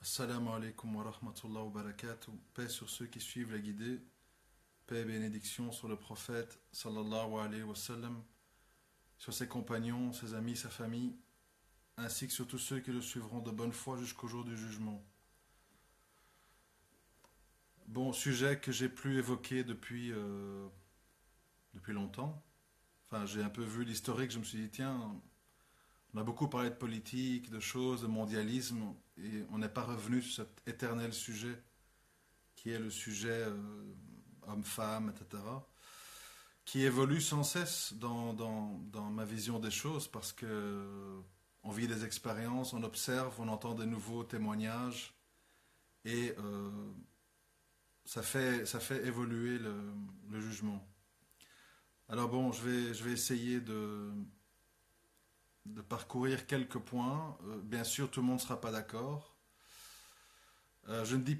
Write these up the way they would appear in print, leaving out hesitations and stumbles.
Assalamu alaikum wa rahmatullah wa barakatuh. Paix sur ceux qui suivent la guidée. Paix et bénédiction sur le prophète sallallahu alayhi wa sallam, sur ses compagnons, ses amis, sa famille, ainsi que sur tous ceux qui le suivront de bonne foi jusqu'au jour du jugement. Bon, sujet que j'ai plus évoqué depuis longtemps. Enfin, j'ai un peu vu l'historique, je me suis dit, tiens, on a beaucoup parlé de politique, de choses, de mondialisme, et on n'est pas revenu sur cet éternel sujet qui est le sujet homme-femme, etc., qui évolue sans cesse dans ma vision des choses parce que on vit des expériences, on observe, on entend de nouveaux témoignages et ça fait évoluer le jugement. Alors bon, je vais essayer de parcourir quelques points. Bien sûr, tout le monde ne sera pas d'accord. Je ne dis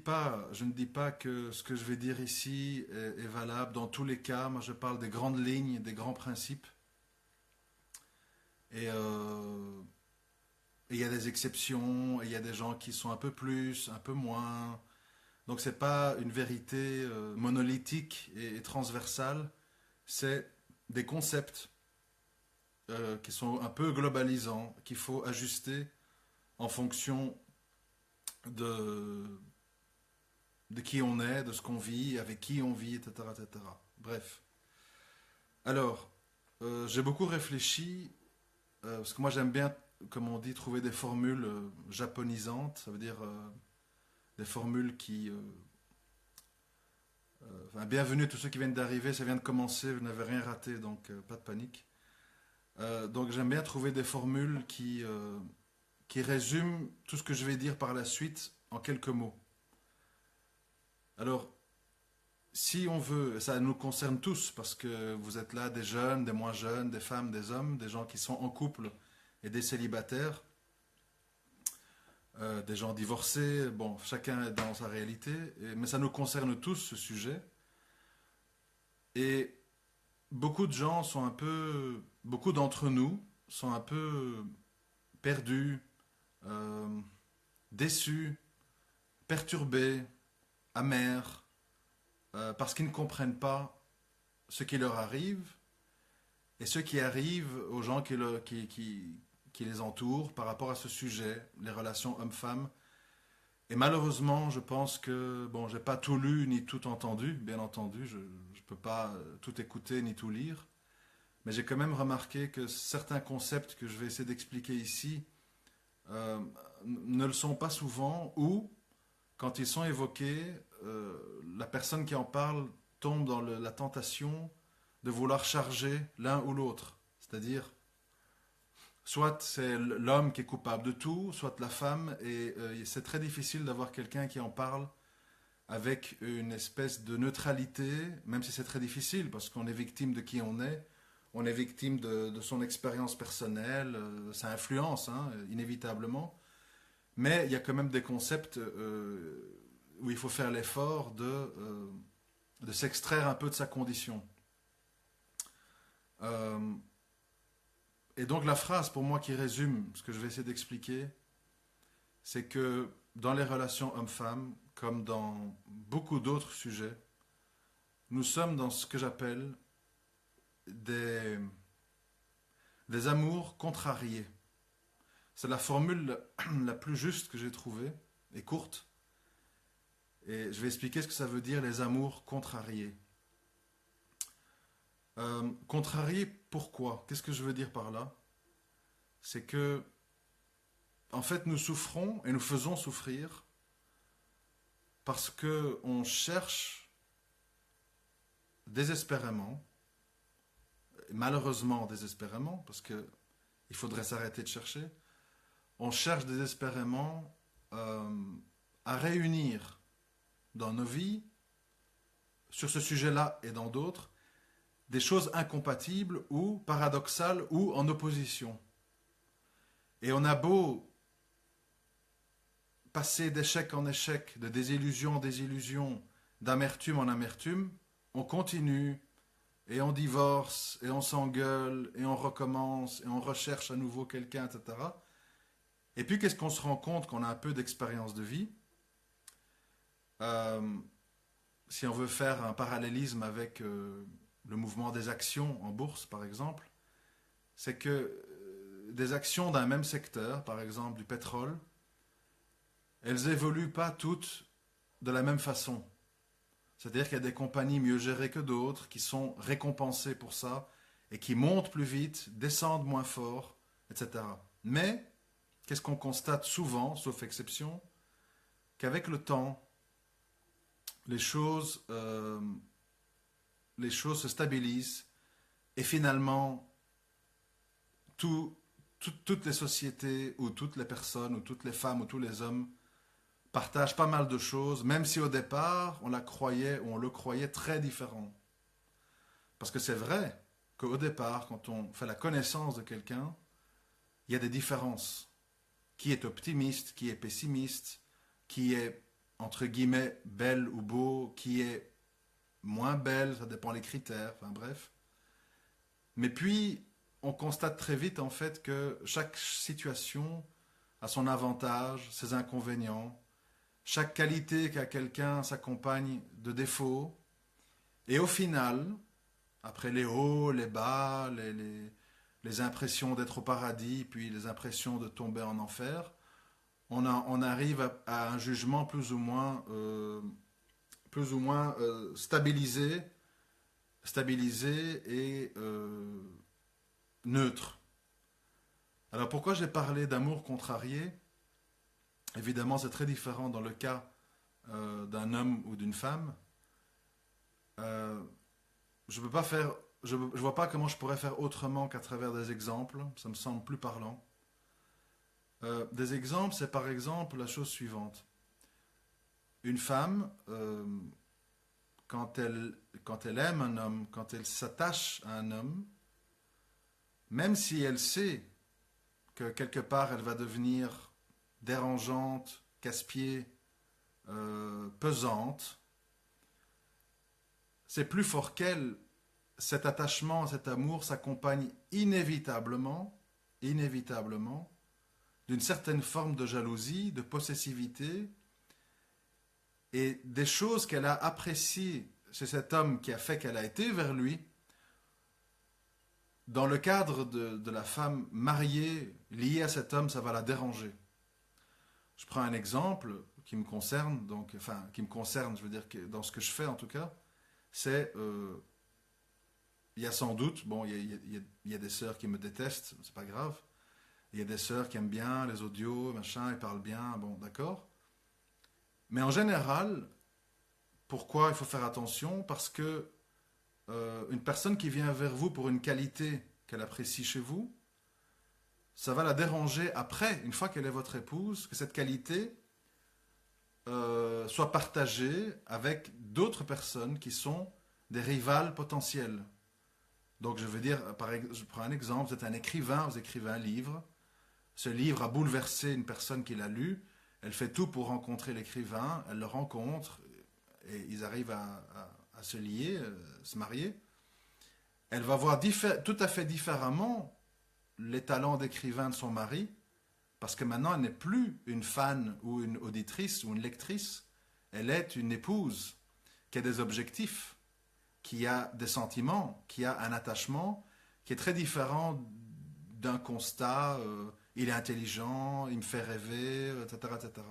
pas que ce que je vais dire ici est valable dans tous les cas. Moi, je parle des grandes lignes, des grands principes. Et il y a des exceptions, et il y a des gens qui sont un peu plus, un peu moins. Donc, c'est pas une vérité monolithique et transversale. C'est des concepts qui sont un peu globalisants, qu'il faut ajuster en fonction de, de qui on est, de ce qu'on vit, avec qui on vit, etc. etc. Bref. Alors, j'ai beaucoup réfléchi, parce que moi j'aime bien, comme on dit, trouver des formules japonisantes, ça veut dire des formules qui... enfin, bienvenue à tous ceux qui viennent d'arriver, ça vient de commencer, vous n'avez rien raté, donc pas de panique. Donc j'aime bien trouver des formules qui résument tout ce que je vais dire par la suite en quelques mots. Alors, si on veut, ça nous concerne tous, parce que vous êtes là, des jeunes, des moins jeunes, des femmes, des hommes, des gens qui sont en couple et des célibataires, des gens divorcés, bon, chacun est dans sa réalité, mais ça nous concerne tous, ce sujet. Et beaucoup de gens sont un peu, beaucoup d'entre nous sont un peu perdus, euh, déçus, perturbés, amers, parce qu'ils ne comprennent pas ce qui leur arrive et ce qui arrive aux gens qui les entourent par rapport à ce sujet, les relations hommes-femmes. Et malheureusement, je pense que, bon, j'ai pas tout lu ni tout entendu, bien entendu, je ne peux pas tout écouter ni tout lire, mais j'ai quand même remarqué que certains concepts que je vais essayer d'expliquer ici euh, ne le sont pas souvent, ou quand ils sont évoqués, la personne qui en parle tombe dans la tentation de vouloir charger l'un ou l'autre. C'est-à-dire, soit c'est l'homme qui est coupable de tout, soit la femme, et c'est très difficile d'avoir quelqu'un qui en parle avec une espèce de neutralité, même si c'est très difficile, parce qu'on est victime de qui on est victime de son expérience personnelle, ça influence, hein, inévitablement. Mais il y a quand même des concepts où il faut faire l'effort de s'extraire un peu de sa condition. Euh, et donc la phrase pour moi qui résume ce que je vais essayer d'expliquer, c'est que dans les relations hommes-femmes, comme dans beaucoup d'autres sujets, nous sommes dans ce que j'appelle des, des amours contrariés. C'est la formule la plus juste que j'ai trouvée, et courte, et je vais expliquer ce que ça veut dire les amours contrariés. Contrariés, pourquoi? Qu'est-ce que je veux dire par là? C'est que, en fait, nous souffrons et nous faisons souffrir parce que on cherche désespérément, malheureusement désespérément, parce que il faudrait s'arrêter de chercher, on cherche désespérément à réunir dans nos vies, sur ce sujet-là et dans d'autres, des choses incompatibles ou paradoxales ou en opposition. Et on a beau passer d'échec en échec, de désillusion en désillusion, d'amertume en amertume, on continue et on divorce et on s'engueule et on recommence et on recherche à nouveau quelqu'un, etc. Et puis, qu'est-ce qu'on se rend compte qu'on a un peu d'expérience de vie? Euh, Si on veut faire un parallélisme avec le mouvement des actions en bourse, par exemple, c'est que des actions d'un même secteur, par exemple du pétrole, elles évoluent pas toutes de la même façon. C'est-à-dire qu'il y a des compagnies mieux gérées que d'autres qui sont récompensées pour ça et qui montent plus vite, descendent moins fort, etc. Mais, qu'est-ce qu'on constate souvent, sauf exception, qu'avec le temps, les choses, euh, les choses se stabilisent et finalement, toutes les sociétés ou toutes les personnes ou toutes les femmes ou tous les hommes partagent pas mal de choses, même si au départ on la croyait ou on le croyait très différent. Parce que c'est vrai qu'au départ, quand on fait la connaissance de quelqu'un, il y a des différences. Qui est optimiste, qui est pessimiste, qui est entre guillemets belle ou beau, qui est moins belle, ça dépend les critères, enfin bref. Mais puis, on constate très vite en fait que chaque situation a son avantage, ses inconvénients. Chaque qualité qu'a quelqu'un s'accompagne de défauts. Et au final, après les hauts, les bas, les impressions d'être au paradis, puis les impressions de tomber en enfer, on arrive à un jugement plus ou moins stabilisé et neutre. Alors pourquoi j'ai parlé d'amour contrarié? Évidemment, c'est très différent dans le cas d'un homme ou d'une femme. Euh, je peux pas faire, je vois pas comment je pourrais faire autrement qu'à travers des exemples. Ça me semble plus parlant. Des exemples, c'est par exemple la chose suivante. Une femme, quand elle aime un homme, quand elle s'attache à un homme, même si elle sait que quelque part elle va devenir dérangeante, casse-pied, pesante, c'est plus fort qu'elle. Cet attachement, cet amour s'accompagne inévitablement, d'une certaine forme de jalousie, de possessivité, et des choses qu'elle a appréciées chez cet homme qui a fait qu'elle a été vers lui, dans le cadre de la femme mariée, liée à cet homme, ça va la déranger. Je prends un exemple qui me concerne, donc, enfin, qui me concerne, je veux dire, que dans ce que je fais en tout cas, c'est, il y a sans doute, bon, il y a des sœurs qui me détestent, c'est pas grave, il y a des sœurs qui aiment bien les audios, machin, ils parlent bien, bon, d'accord. Mais en général, pourquoi il faut faire attention? Parce que une personne qui vient vers vous pour une qualité qu'elle apprécie chez vous, ça va la déranger après, une fois qu'elle est votre épouse, que cette qualité soit partagée avec d'autres personnes qui sont des rivales potentiels. Donc je veux dire, je prends un exemple, vous êtes un écrivain, vous écrivez un livre, ce livre a bouleversé une personne qui l'a lu, elle fait tout pour rencontrer l'écrivain, elle le rencontre, et ils arrivent à se lier, se marier. Elle va voir tout à fait différemment les talents d'écrivain de son mari, parce que maintenant elle n'est plus une fan ou une auditrice ou une lectrice, elle est une épouse qui a des objectifs, qui a des sentiments, qui a un attachement qui est très différent d'un constat, il est intelligent, il me fait rêver, etc., etc.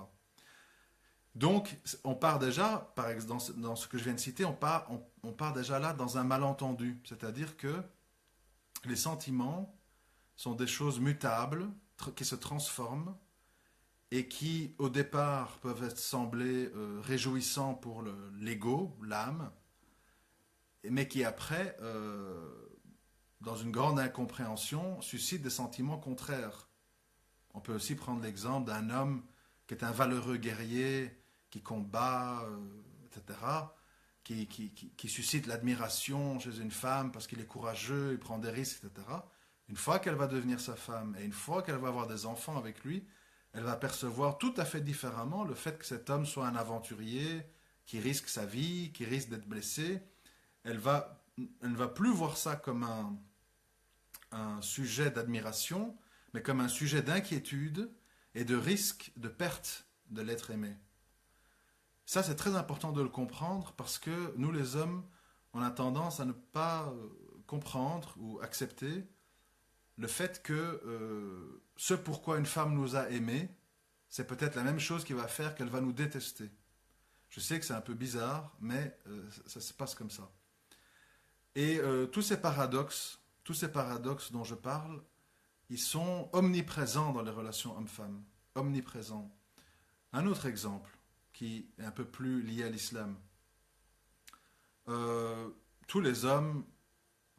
Donc, on part déjà, par exemple, dans ce que je viens de citer, on part déjà là dans un malentendu. C'est-à-dire que les sentiments sont des choses mutables, qui se transforment, et qui, au départ, peuvent être sembler réjouissants pour l'ego, l'âme, mais qui après, dans une grande incompréhension, suscitent des sentiments contraires. On peut aussi prendre l'exemple d'un homme qui est un valeureux guerrier, qui combat, etc., qui suscite l'admiration chez une femme parce qu'il est courageux, il prend des risques, etc. Une fois qu'elle va devenir sa femme et une fois qu'elle va avoir des enfants avec lui, elle va percevoir tout à fait différemment le fait que cet homme soit un aventurier, qui risque sa vie, qui risque d'être blessé. Elle ne va plus voir ça comme un sujet d'admiration, mais comme un sujet d'inquiétude et de risque de perte de l'être aimé. Ça, c'est très important de le comprendre parce que nous, les hommes, on a tendance à ne pas comprendre ou accepter le fait que ce pourquoi une femme nous a aimés, c'est peut-être la même chose qui va faire qu'elle va nous détester. Je sais que c'est un peu bizarre, mais ça se passe comme ça. Et tous ces paradoxes dont je parle, ils sont omniprésents dans les relations hommes-femmes. Omniprésents. Un autre exemple, qui est un peu plus lié à l'islam. Tous les hommes,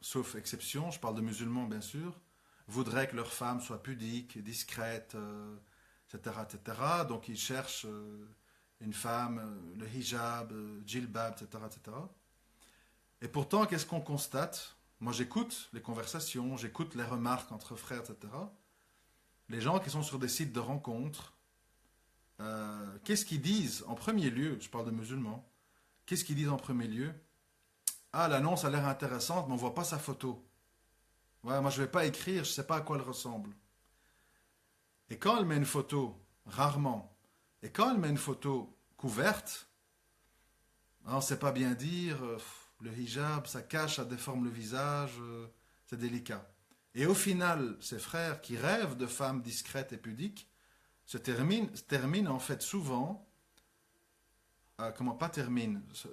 sauf exception, je parle de musulmans bien sûr, voudraient que leur femme soit pudique, discrète, etc., etc. Donc ils cherchent une femme, le hijab, djilbab, etc., etc. Et pourtant, qu'est-ce qu'on constate? Moi, j'écoute les conversations, j'écoute les remarques entre frères, etc. Les gens qui sont sur des sites de rencontres, qu'est-ce qu'ils disent en premier lieu? Je parle de musulmans. Qu'est-ce qu'ils disent en premier lieu? Ah, l'annonce a l'air intéressante, mais on ne voit pas sa photo. Ouais, moi, je ne vais pas écrire, je ne sais pas à quoi elle ressemble. Et quand elle met une photo, rarement, et quand elle met une photo couverte, on ne sait pas bien dire, le hijab, ça cache, ça déforme le visage, c'est délicat. Et au final, ces frères qui rêvent de femmes discrètes et pudiques terminent en fait souvent,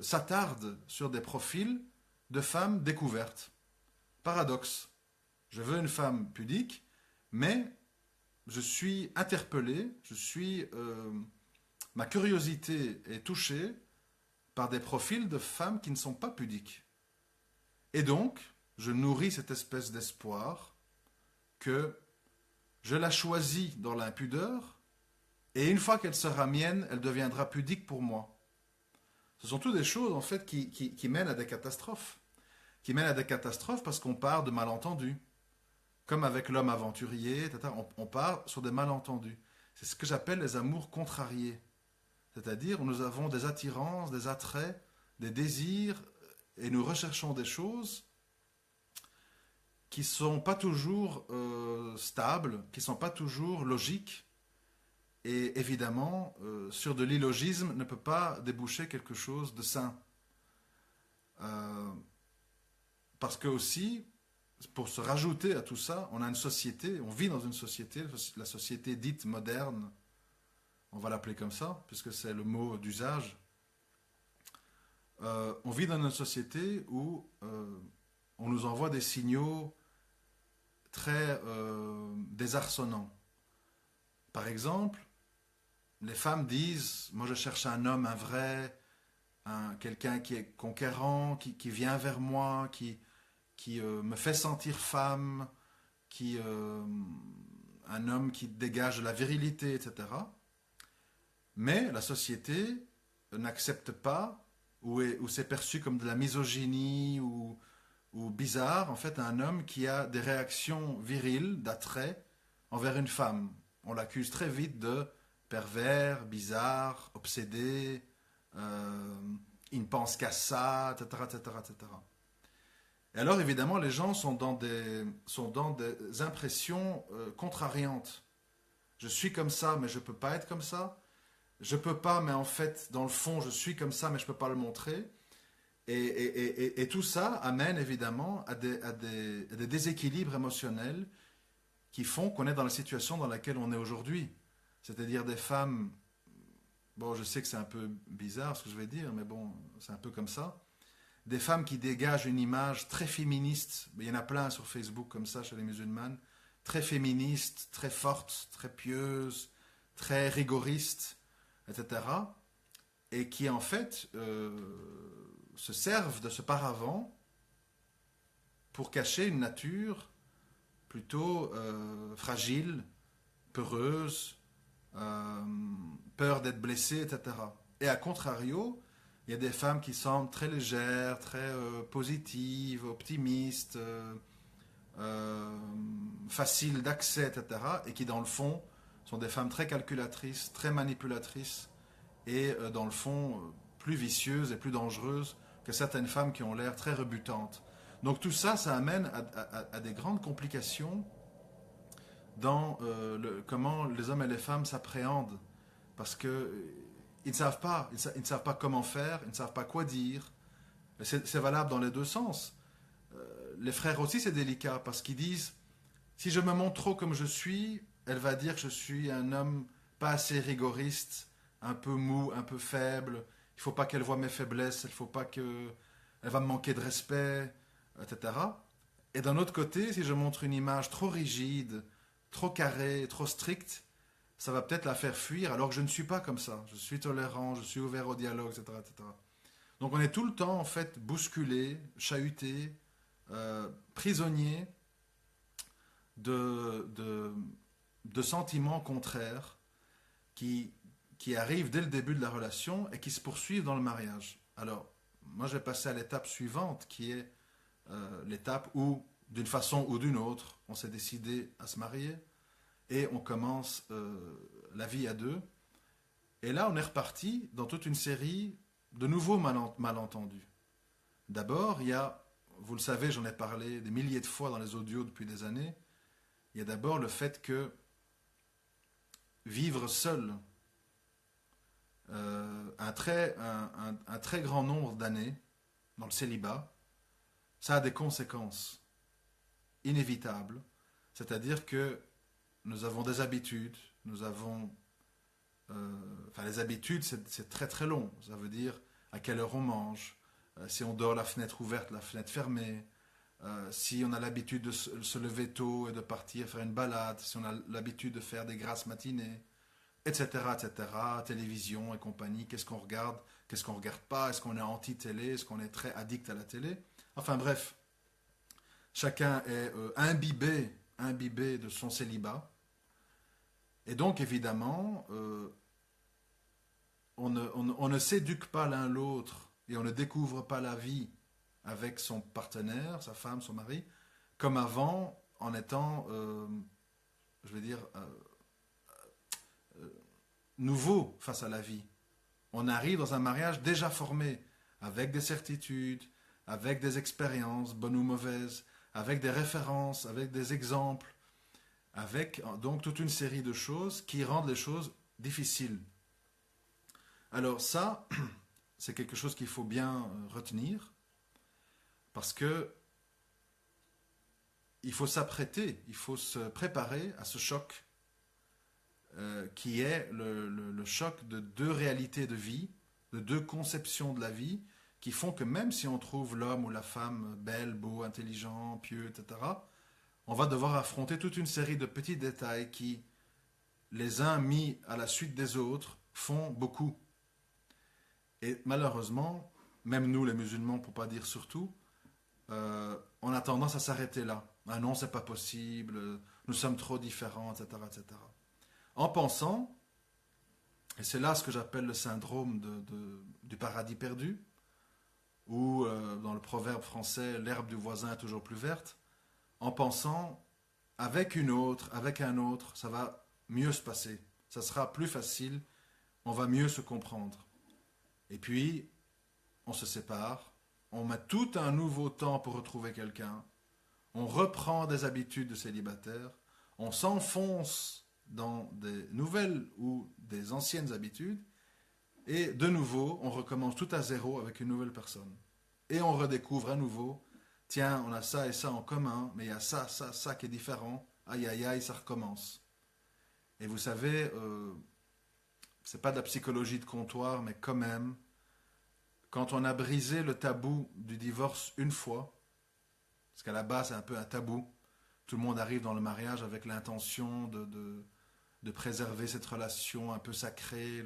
s'attardent sur des profils de femmes découvertes. Paradoxe. Je veux une femme pudique, mais je suis interpellé, ma curiosité est touchée par des profils de femmes qui ne sont pas pudiques. Et donc, je nourris cette espèce d'espoir que je la choisis dans l'impudeur, et une fois qu'elle sera mienne, elle deviendra pudique pour moi. Ce sont toutes des choses, en fait, qui mènent à des catastrophes. Qui mènent à des catastrophes parce qu'on part de malentendus. Comme avec l'homme aventurier, etc., on part sur des malentendus. C'est ce que j'appelle les amours contrariés. C'est-à-dire, nous avons des attirances, des attraits, des désirs, et nous recherchons des choses qui ne sont pas toujours stables, qui ne sont pas toujours logiques. Et évidemment, sur de l'illogisme ne peut pas déboucher quelque chose de sain. Parce que aussi, pour se rajouter à tout ça, on a une société, on vit dans une société, la société dite moderne, on va l'appeler comme ça, puisque c'est le mot d'usage. On vit dans une société où on nous envoie des signaux très désarçonnants. Par exemple, les femmes disent, moi je cherche un homme, un vrai, quelqu'un qui est conquérant, qui vient vers moi, qui me fait sentir femme, un homme qui dégage de la virilité, etc. Mais la société n'accepte pas, ou c'est perçu comme de la misogynie, ou bizarre, en fait, un homme qui a des réactions viriles, d'attrait, envers une femme. On l'accuse très vite de pervers, bizarre, obsédé, il ne pense qu'à ça, etc., etc., etc. Et alors, évidemment, les gens sont dans des impressions contrariantes. Je suis comme ça, mais je ne peux pas être comme ça. Je ne peux pas, mais en fait, dans le fond, je suis comme ça, mais je ne peux pas le montrer. Et tout ça amène évidemment à des déséquilibres émotionnels qui font qu'on est dans la situation dans laquelle on est aujourd'hui. C'est-à-dire des femmes, bon, je sais que c'est un peu bizarre ce que je vais dire, mais bon, c'est un peu comme ça. Des femmes qui dégagent une image très féministe, il y en a plein sur Facebook comme ça chez les musulmanes, très féministe, très forte, très pieuse, très rigoriste, etc. Et qui en fait se servent de ce paravent pour cacher une nature plutôt fragile, peureuse, peur d'être blessée, etc. Et à contrario, il y a des femmes qui semblent très légères, très positives, optimistes, faciles d'accès, etc. Et qui, dans le fond, sont des femmes très calculatrices, très manipulatrices et, dans le fond, plus vicieuses et plus dangereuses que certaines femmes qui ont l'air très rebutantes. Donc tout ça, ça amène à des grandes complications dans comment les hommes et les femmes s'appréhendent. Parce que ils ne savent pas, ils ne savent pas comment faire, ils ne savent pas quoi dire. C'est valable dans les deux sens. Les frères aussi, c'est délicat parce qu'ils disent, si je me montre trop comme je suis, elle va dire que je suis un homme pas assez rigoriste, un peu mou, un peu faible. Il faut pas qu'elle voie mes faiblesses, il faut pas que elle va me manquer de respect, etc. Et d'un autre côté, si je montre une image trop rigide, trop carrée, trop stricte, ça va peut-être la faire fuir, alors que je ne suis pas comme ça. Je suis tolérant, je suis ouvert au dialogue, etc., etc. Donc on est tout le temps, en fait, bousculé, chahuté, prisonnier de, de sentiments contraires qui, qui arrivent dès le début de la relation et qui se poursuivent dans le mariage. Alors, moi, je vais passer à l'étape suivante, qui est l'étape où, d'une façon ou d'une autre, on s'est décidé à se marier et on commence la vie à deux. Et là, on est reparti dans toute une série de nouveaux malentendus. D'abord, il y a, vous le savez, j'en ai parlé des milliers de fois dans les audios depuis des années, il y a d'abord le fait que vivre seul un très grand nombre d'années dans le célibat, ça a des conséquences inévitables. C'est-à-dire que nous avons des habitudes, nous avons... enfin, les habitudes, c'est très très long. Ça veut dire à quelle heure on mange, si on dort la fenêtre ouverte, la fenêtre fermée, si on a l'habitude de se lever tôt et de partir faire une balade, si on a l'habitude de faire des grasses matinées, etc., etc., télévision et compagnie, qu'est-ce qu'on regarde pas, est-ce qu'on est anti-télé, est-ce qu'on est très addict à la télé. Enfin bref, chacun est imbibé de son célibat. Et donc évidemment, on ne s'éduque pas l'un l'autre et on ne découvre pas la vie avec son partenaire, sa femme, son mari, comme avant, en étant, je vais dire, nouveau face à la vie. On arrive dans un mariage déjà formé, avec des certitudes, avec des expériences, bonnes ou mauvaises, avec des références, avec des exemples, avec donc toute une série de choses qui rendent les choses difficiles. Alors ça, c'est quelque chose qu'il faut bien retenir, parce que il faut s'apprêter, il faut se préparer à ce choc qui est le choc de deux réalités de vie, de deux conceptions de la vie, qui font que même si on trouve l'homme ou la femme belle, beau, intelligent, pieux, etc., on va devoir affronter toute une série de petits détails qui, les uns mis à la suite des autres, font beaucoup. Et malheureusement, même nous les musulmans, pour pas dire surtout, on a tendance à s'arrêter là. Ah non, c'est pas possible, nous sommes trop différents, etc., etc. En pensant, et c'est là ce que j'appelle le syndrome du paradis perdu, ou dans le proverbe français, l'herbe du voisin est toujours plus verte, en pensant, avec une autre, avec un autre, ça va mieux se passer, ça sera plus facile, on va mieux se comprendre. Et puis, on se sépare, on met tout un nouveau temps pour retrouver quelqu'un, on reprend des habitudes de célibataire, on s'enfonce dans des nouvelles ou des anciennes habitudes, et de nouveau, on recommence tout à zéro avec une nouvelle personne. Et on redécouvre à nouveau, tiens, on a ça et ça en commun, mais il y a ça, ça, ça qui est différent, aïe aïe aïe, ça recommence. Et vous savez, c'est pas de la psychologie de comptoir, mais quand même, quand on a brisé le tabou du divorce une fois, parce qu'à la base c'est un peu un tabou, tout le monde arrive dans le mariage avec l'intention de préserver cette relation un peu sacrée,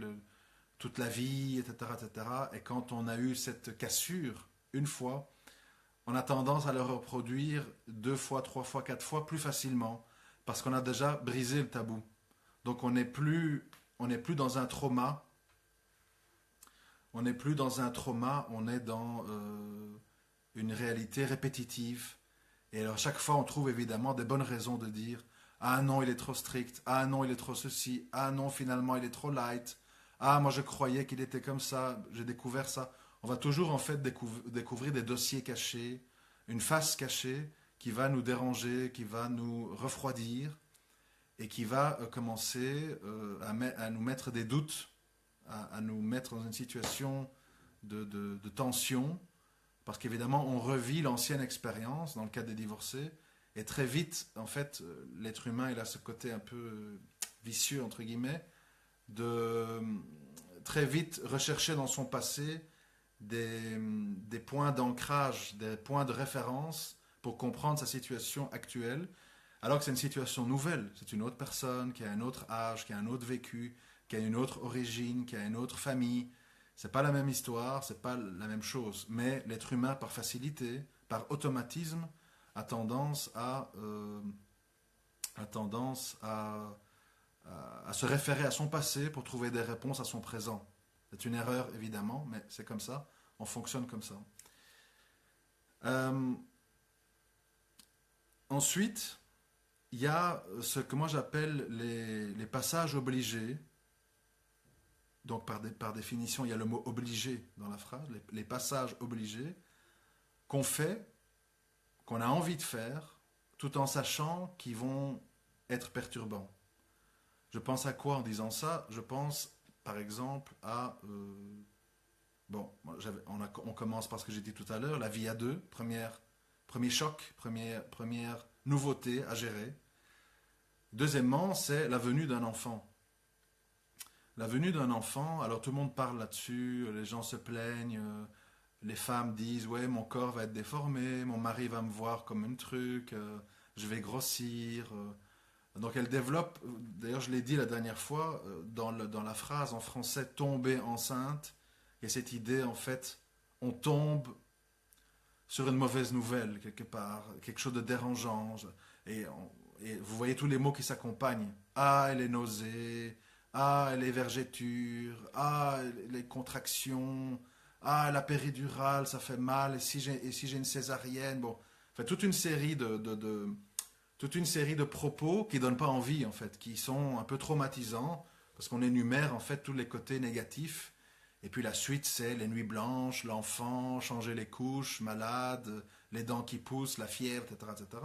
toute la vie, etc., etc. Et quand on a eu cette cassure une fois, on a tendance à le reproduire deux fois, trois fois, quatre fois plus facilement, parce qu'on a déjà brisé le tabou. Donc on n'est plus dans un trauma. On n'est plus dans un trauma, on est dans une réalité répétitive. Et alors chaque fois, on trouve évidemment des bonnes raisons de dire ah non, il est trop strict, ah non, il est trop ceci, ah non, finalement, il est trop light, ah moi je croyais qu'il était comme ça, j'ai découvert ça. On va toujours en fait découvrir des dossiers cachés, une face cachée qui va nous déranger, qui va nous refroidir. et qui va commencer à nous mettre des doutes, à nous mettre dans une situation de tension, parce qu'évidemment, on revit l'ancienne expérience dans le cas des divorcés, et très vite, en fait, l'être humain, il a ce côté un peu vicieux, entre guillemets, de très vite rechercher dans son passé des points d'ancrage, des points de référence pour comprendre sa situation actuelle, alors que c'est une situation nouvelle. C'est une autre personne qui a un autre âge, qui a un autre vécu, qui a une autre origine, qui a une autre famille. C'est pas la même histoire, c'est pas la même chose. Mais l'être humain, par facilité, par automatisme, a tendance à se référer à son passé pour trouver des réponses à son présent. C'est une erreur, évidemment, mais c'est comme ça. On fonctionne comme ça. Euh, Ensuite, il y a ce que moi j'appelle les passages obligés. Donc, par définition, il y a le mot obligé dans la phrase, les passages obligés qu'on fait, qu'on a envie de faire, tout en sachant qu'ils vont être perturbants. Je pense à quoi en disant ça? Je pense, par exemple, à... bon, on commence par ce que j'ai dit tout à l'heure, la vie à deux, premier choc, première nouveauté à gérer. Deuxièmement, c'est la venue d'un enfant. La venue d'un enfant, alors tout le monde parle là-dessus, les gens se plaignent, les femmes disent ouais, mon corps va être déformé, mon mari va me voir comme un truc, je vais grossir. Donc elle développe, d'ailleurs je l'ai dit la dernière fois, dans la phrase en français tomber enceinte, il y a cette idée en fait, on tombe sur une mauvaise nouvelle quelque part, quelque chose de dérangeant, et vous voyez tous les mots qui s'accompagnent. Ah, elle est nausée, ah, elle est vergéture, ah, les contractions, ah, la péridurale, ça fait mal, et si j'ai une césarienne, bon, enfin, toute une série de propos qui donnent pas envie, en fait, qui sont un peu traumatisants, parce qu'on énumère, en fait, tous les côtés négatifs. Et puis la suite, c'est les nuits blanches, l'enfant, changer les couches, malade, les dents qui poussent, la fièvre, etc., etc.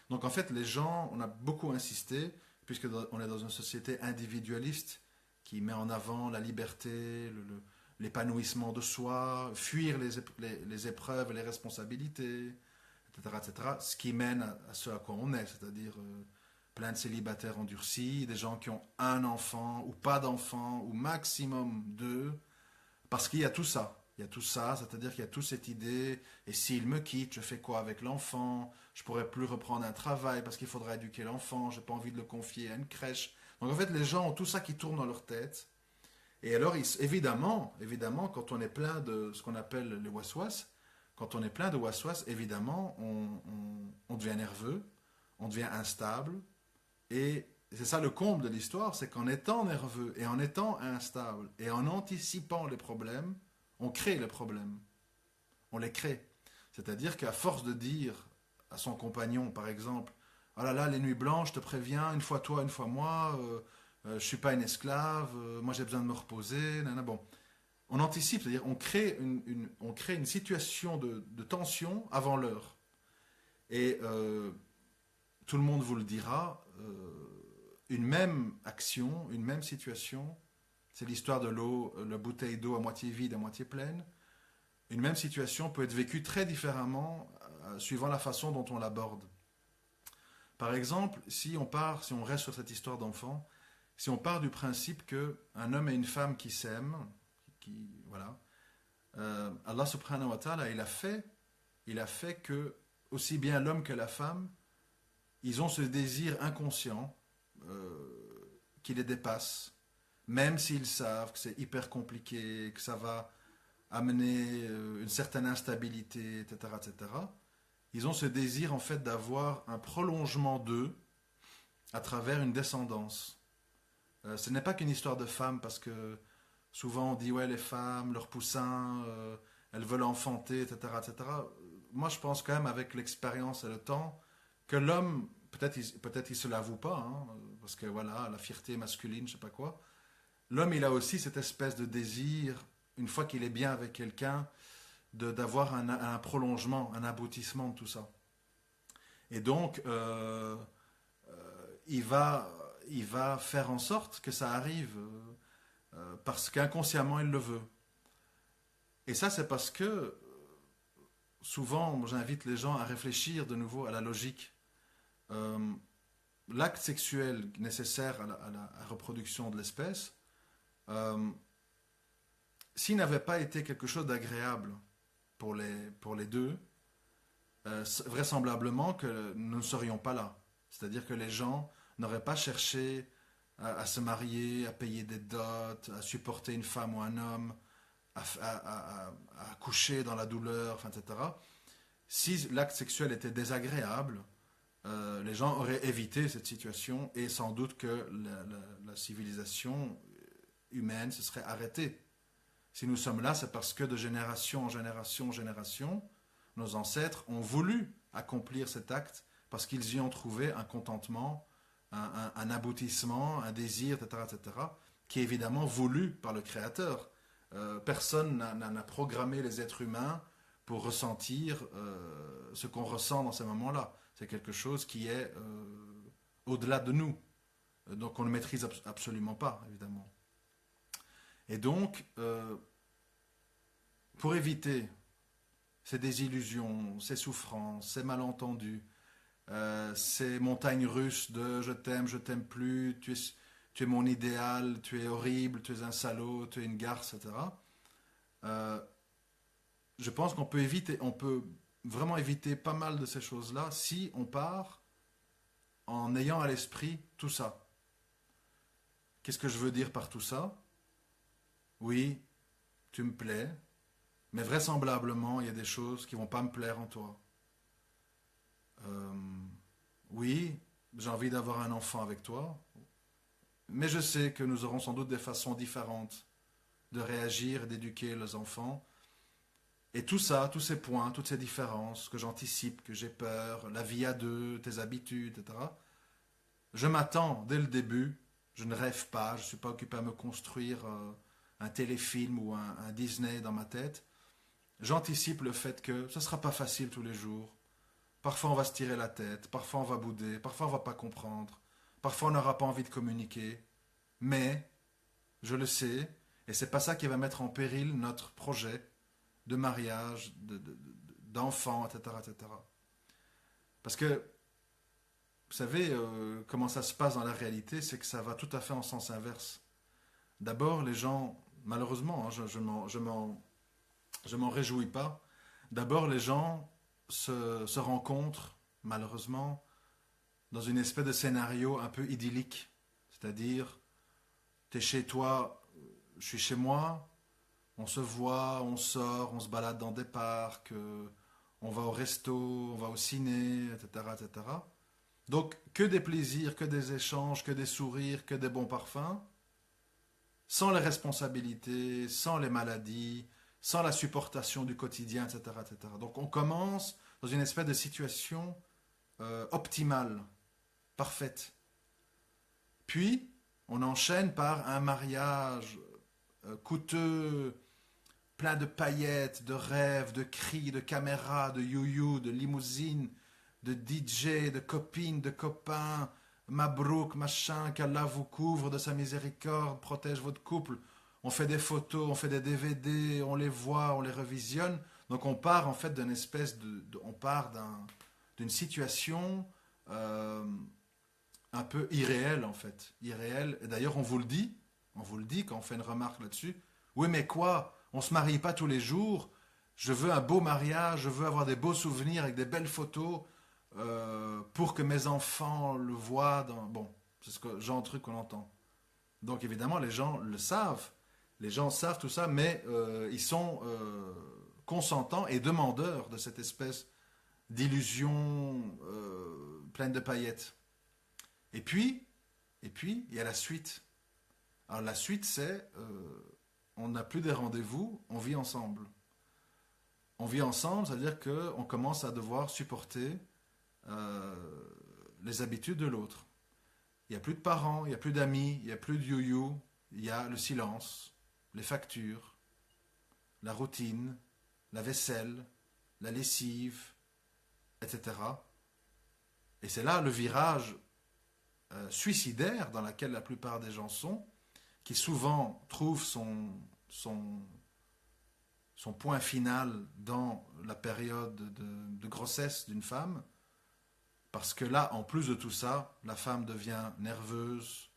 Donc en fait, les gens, on a beaucoup insisté, puisque on est dans une société individualiste qui met en avant la liberté, l'épanouissement de soi, fuir les épreuves et les responsabilités, etc., etc. Ce qui mène à ce à quoi on est, c'est-à-dire plein de célibataires endurcis, des gens qui ont un enfant ou pas d'enfant, ou maximum deux, parce qu'il y a tout ça. Il y a tout ça, c'est-à-dire qu'il y a toute cette idée, et s'il me quitte, je fais quoi avec l'enfant? Je pourrais plus reprendre un travail parce qu'il faudra éduquer l'enfant, j'ai pas envie de le confier à une crèche. Donc en fait, les gens ont tout ça qui tourne dans leur tête. Et alors, évidemment, quand on est plein de ce qu'on appelle les waswas, quand on est plein de waswas, évidemment, on devient nerveux, on devient instable, et c'est ça le comble de l'histoire, c'est qu'en étant nerveux et en étant instable et en anticipant les problèmes, on crée les problèmes. On les crée. C'est-à-dire qu'à force de dire à son compagnon, par exemple, « Ah là là, les nuits blanches, je te préviens, une fois toi, une fois moi, je ne suis pas une esclave, moi j'ai besoin de me reposer. » Bon. On anticipe, c'est-à-dire on crée une situation de tension avant l'heure. Et tout le monde vous le dira, une même action, une même situation, c'est l'histoire de l'eau, la bouteille d'eau à moitié vide, à moitié pleine. Une même situation peut être vécue très différemment suivant la façon dont on l'aborde. Par exemple, si on reste sur cette histoire d'enfant, si on part du principe qu'un homme et une femme qui s'aiment, voilà, Allah subhanahu wa ta'ala, il a fait que aussi bien l'homme que la femme, ils ont ce désir inconscient qui les dépasse, même s'ils savent que c'est hyper compliqué, que ça va amener une certaine instabilité, etc., etc. Ils ont ce désir en fait d'avoir un prolongement d'eux à travers une descendance. Ce n'est pas qu'une histoire de femmes, parce que souvent on dit ouais, les femmes, leurs poussins, elles veulent enfanter, etc., etc. Moi je pense quand même, avec l'expérience et le temps, que l'homme, peut-être il se l'avoue pas, hein, parce que voilà, la fierté masculine, je sais pas quoi. L'homme, il a aussi cette espèce de désir, une fois qu'il est bien avec quelqu'un, d'avoir un prolongement, un aboutissement de tout ça. Et donc, il va il va faire en sorte que ça arrive parce qu'inconsciemment il le veut. Et ça, c'est parce que souvent, j'invite les gens à réfléchir de nouveau à la logique. Euh, L'acte sexuel nécessaire à la reproduction de l'espèce, euh, s'il n'avait pas été quelque chose d'agréable pour les deux, vraisemblablement que nous ne serions pas là. C'est-à-dire que les gens n'auraient pas cherché à se marier, à payer des dots, à supporter une femme ou un homme, à coucher dans la douleur, enfin, etc. Si l'acte sexuel était désagréable, les gens auraient évité cette situation et sans doute que la civilisation humaine se serait arrêtée. Si nous sommes là, c'est parce que de génération en génération en génération, nos ancêtres ont voulu accomplir cet acte parce qu'ils y ont trouvé un contentement, un aboutissement, un désir, etc., etc., qui est évidemment voulu par le Créateur. Personne n'a programmé les êtres humains pour ressentir ce qu'on ressent dans ces moments-là. C'est quelque chose qui est au-delà de nous. Donc on ne maîtrise absolument pas, évidemment. Et donc, pour éviter ces désillusions, ces souffrances, ces malentendus, ces montagnes russes de je t'aime plus, tu es mon idéal, tu es horrible, tu es un salaud, tu es une garce, etc. Je pense qu'on peut éviter, on peut vraiment éviter pas mal de ces choses-là si on part en ayant à l'esprit tout ça. Qu'est-ce que je veux dire par tout ça? Oui, tu me plais, mais vraisemblablement, il y a des choses qui ne vont pas me plaire en toi. Oui, j'ai envie d'avoir un enfant avec toi, mais je sais que nous aurons sans doute des façons différentes de réagir et d'éduquer les enfants. Et tout ça, tous ces points, toutes ces différences que j'anticipe, que j'ai peur, la vie à deux, tes habitudes, etc. Je m'attends dès le début, je ne rêve pas, je ne suis pas occupé à me construire un téléfilm ou un Disney dans ma tête. J'anticipe le fait que ce ne sera pas facile tous les jours. Parfois on va se tirer la tête, parfois on va bouder, parfois on ne va pas comprendre, parfois on n'aura pas envie de communiquer. Mais, je le sais, et c'est pas ça qui va mettre en péril notre projet de mariage, d'enfants, etc., etc. Parce que, vous savez, comment ça se passe dans la réalité, c'est que ça va tout à fait en sens inverse. D'abord, les gens, malheureusement, hein, je m'en réjouis pas. D'abord, les gens se rencontrent, malheureusement, dans une espèce de scénario un peu idyllique. C'est-à-dire, tu es chez toi, je suis chez moi, on se voit, on sort, on se balade dans des parcs, on va au resto, on va au ciné, etc., etc. Donc, que des plaisirs, que des échanges, que des sourires, que des bons parfums, sans les responsabilités, sans les maladies, sans la supportation du quotidien, etc., etc. Donc, on commence dans une espèce de situation optimale, parfaite. Puis, on enchaîne par un mariage coûteux, plein de paillettes, de rêves, de cris, de caméras, de you-you, de limousines, de DJ, de copines, de copains, mabrouk, machin, qu'Allah vous couvre de sa miséricorde, protège votre couple. On fait des photos, on fait des DVD, on les voit, on les revisionne. Donc on part en fait d'une espèce on part d'une situation un peu irréelle en fait, irréelle. Et d'ailleurs on vous le dit quand on fait une remarque là-dessus. Oui mais quoi? On ne se marie pas tous les jours. Je veux un beau mariage, je veux avoir des beaux souvenirs avec des belles photos pour que mes enfants le voient. Bon, c'est ce genre de truc qu'on entend. Donc évidemment, les gens le savent. Les gens savent tout ça, mais ils sont consentants et demandeurs de cette espèce d'illusion pleine de paillettes. Et puis, il y a la suite. Alors la suite, c'est on n'a plus des rendez-vous, on vit ensemble. On vit ensemble, c'est-à-dire qu'on commence à devoir supporter les habitudes de l'autre. Il n'y a plus de parents, il n'y a plus d'amis, il n'y a plus de you-you, il y a le silence, les factures, la routine, la vaisselle, la lessive, etc. Et c'est là le virage suicidaire dans laquelle la plupart des gens sont, qui souvent trouve son, son point final dans la période de grossesse d'une femme, parce que là, en plus de tout ça, la femme devient nerveuse,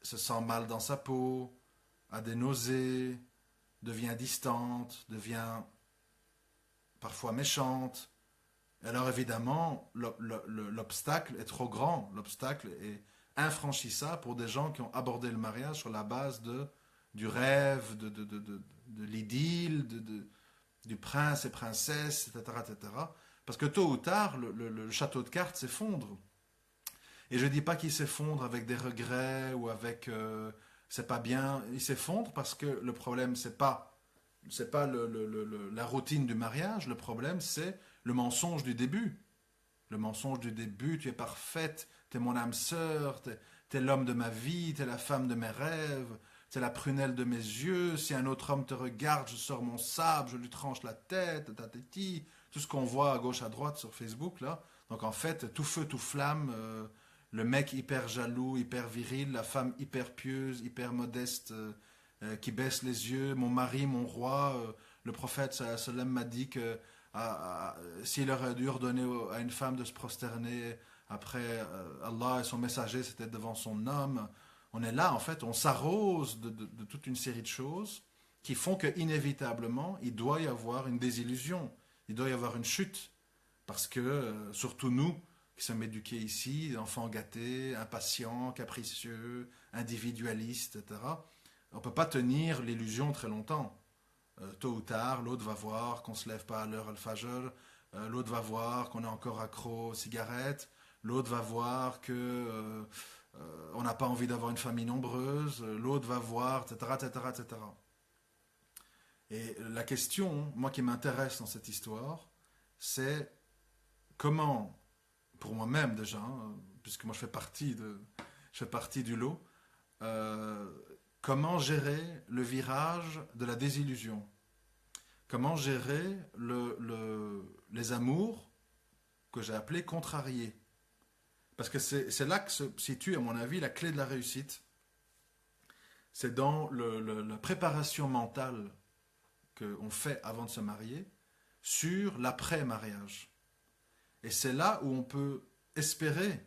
se sent mal dans sa peau, a des nausées, devient distante, devient parfois méchante. Alors évidemment, l'obstacle est trop grand, l'obstacle est infranchissable pour des gens qui ont abordé le mariage sur la base du rêve, de l'idylle, du prince et princesse, etc., etc. Parce que tôt ou tard, le château de cartes s'effondre. Et je ne dis pas qu'il s'effondre avec des regrets ou avec c'est pas bien. Il s'effondre parce que le problème, c'est pas la routine du mariage. Le problème, c'est le mensonge du début. Le mensonge du début, tu es parfaite, tu es mon âme sœur, tu es l'homme de ma vie, tu es la femme de mes rêves, tu es la prunelle de mes yeux. Si un autre homme te regarde, je sors mon sabre, je lui tranche la tête, tatati. Tout ce qu'on voit à gauche, à droite sur Facebook, là. Donc en fait, tout feu, tout flamme. Le mec hyper jaloux, hyper viril, la femme hyper pieuse, hyper modeste, qui baisse les yeux, mon mari, mon roi. Le prophète sallam m'a dit que s'il aurait dû ordonner à une femme de se prosterner après Allah et son messager, c'était devant son homme. On est là, en fait, on s'arrose de toute une série de choses qui font que inévitablement, il doit y avoir une désillusion, il doit y avoir une chute. Parce que, surtout nous, qui sommes éduqués ici, enfants gâtés, impatients, capricieux, individualistes, etc., on ne peut pas tenir l'illusion très longtemps. Tôt ou tard, l'autre va voir qu'on ne se lève pas à l'heure al-Fajr, l'autre va voir qu'on est encore accro aux cigarettes, l'autre va voir que on n'a pas envie d'avoir une famille nombreuse, l'autre va voir, etc., etc., etc. Et la question, moi qui m'intéresse dans cette histoire, c'est comment, pour moi-même déjà, hein, puisque moi je fais partie du lot, euh, comment gérer le virage de la désillusion? Comment gérer les amours que j'ai appelés contrariés? Parce que c'est là que se situe, à mon avis, la clé de la réussite. C'est dans la préparation mentale qu'on fait avant de se marier sur l'après-mariage. Et c'est là où on peut espérer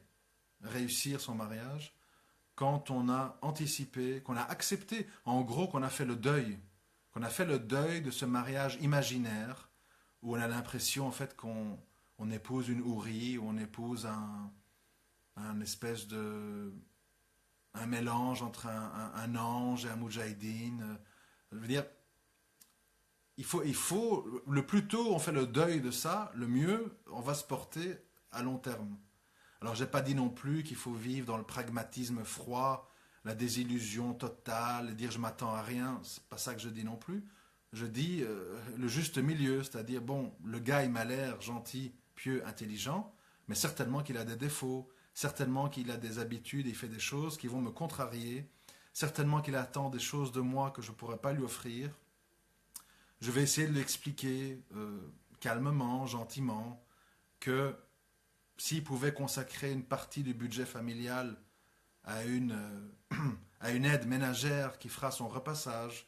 réussir son mariage quand on a anticipé, qu'on a accepté, en gros qu'on a fait le deuil, de ce mariage imaginaire où on a l'impression en fait qu'on épouse une hourie, ou on épouse un espèce un mélange entre un ange et un moudjahidine. Je veux dire, le plus tôt on fait le deuil de ça, le mieux on va se porter à long terme. Alors, je n'ai pas dit non plus qu'il faut vivre dans le pragmatisme froid, la désillusion totale, et dire je m'attends à rien. C'est pas ça que je dis non plus. Je dis le juste milieu, c'est-à-dire, bon, le gars, il m'a l'air gentil, pieux, intelligent, mais certainement qu'il a des défauts, certainement qu'il a des habitudes, il fait des choses qui vont me contrarier, certainement qu'il attend des choses de moi que je ne pourrais pas lui offrir. Je vais essayer de lui expliquer calmement, gentiment, que s'il pouvait consacrer une partie du budget familial à à une aide ménagère qui fera son repassage,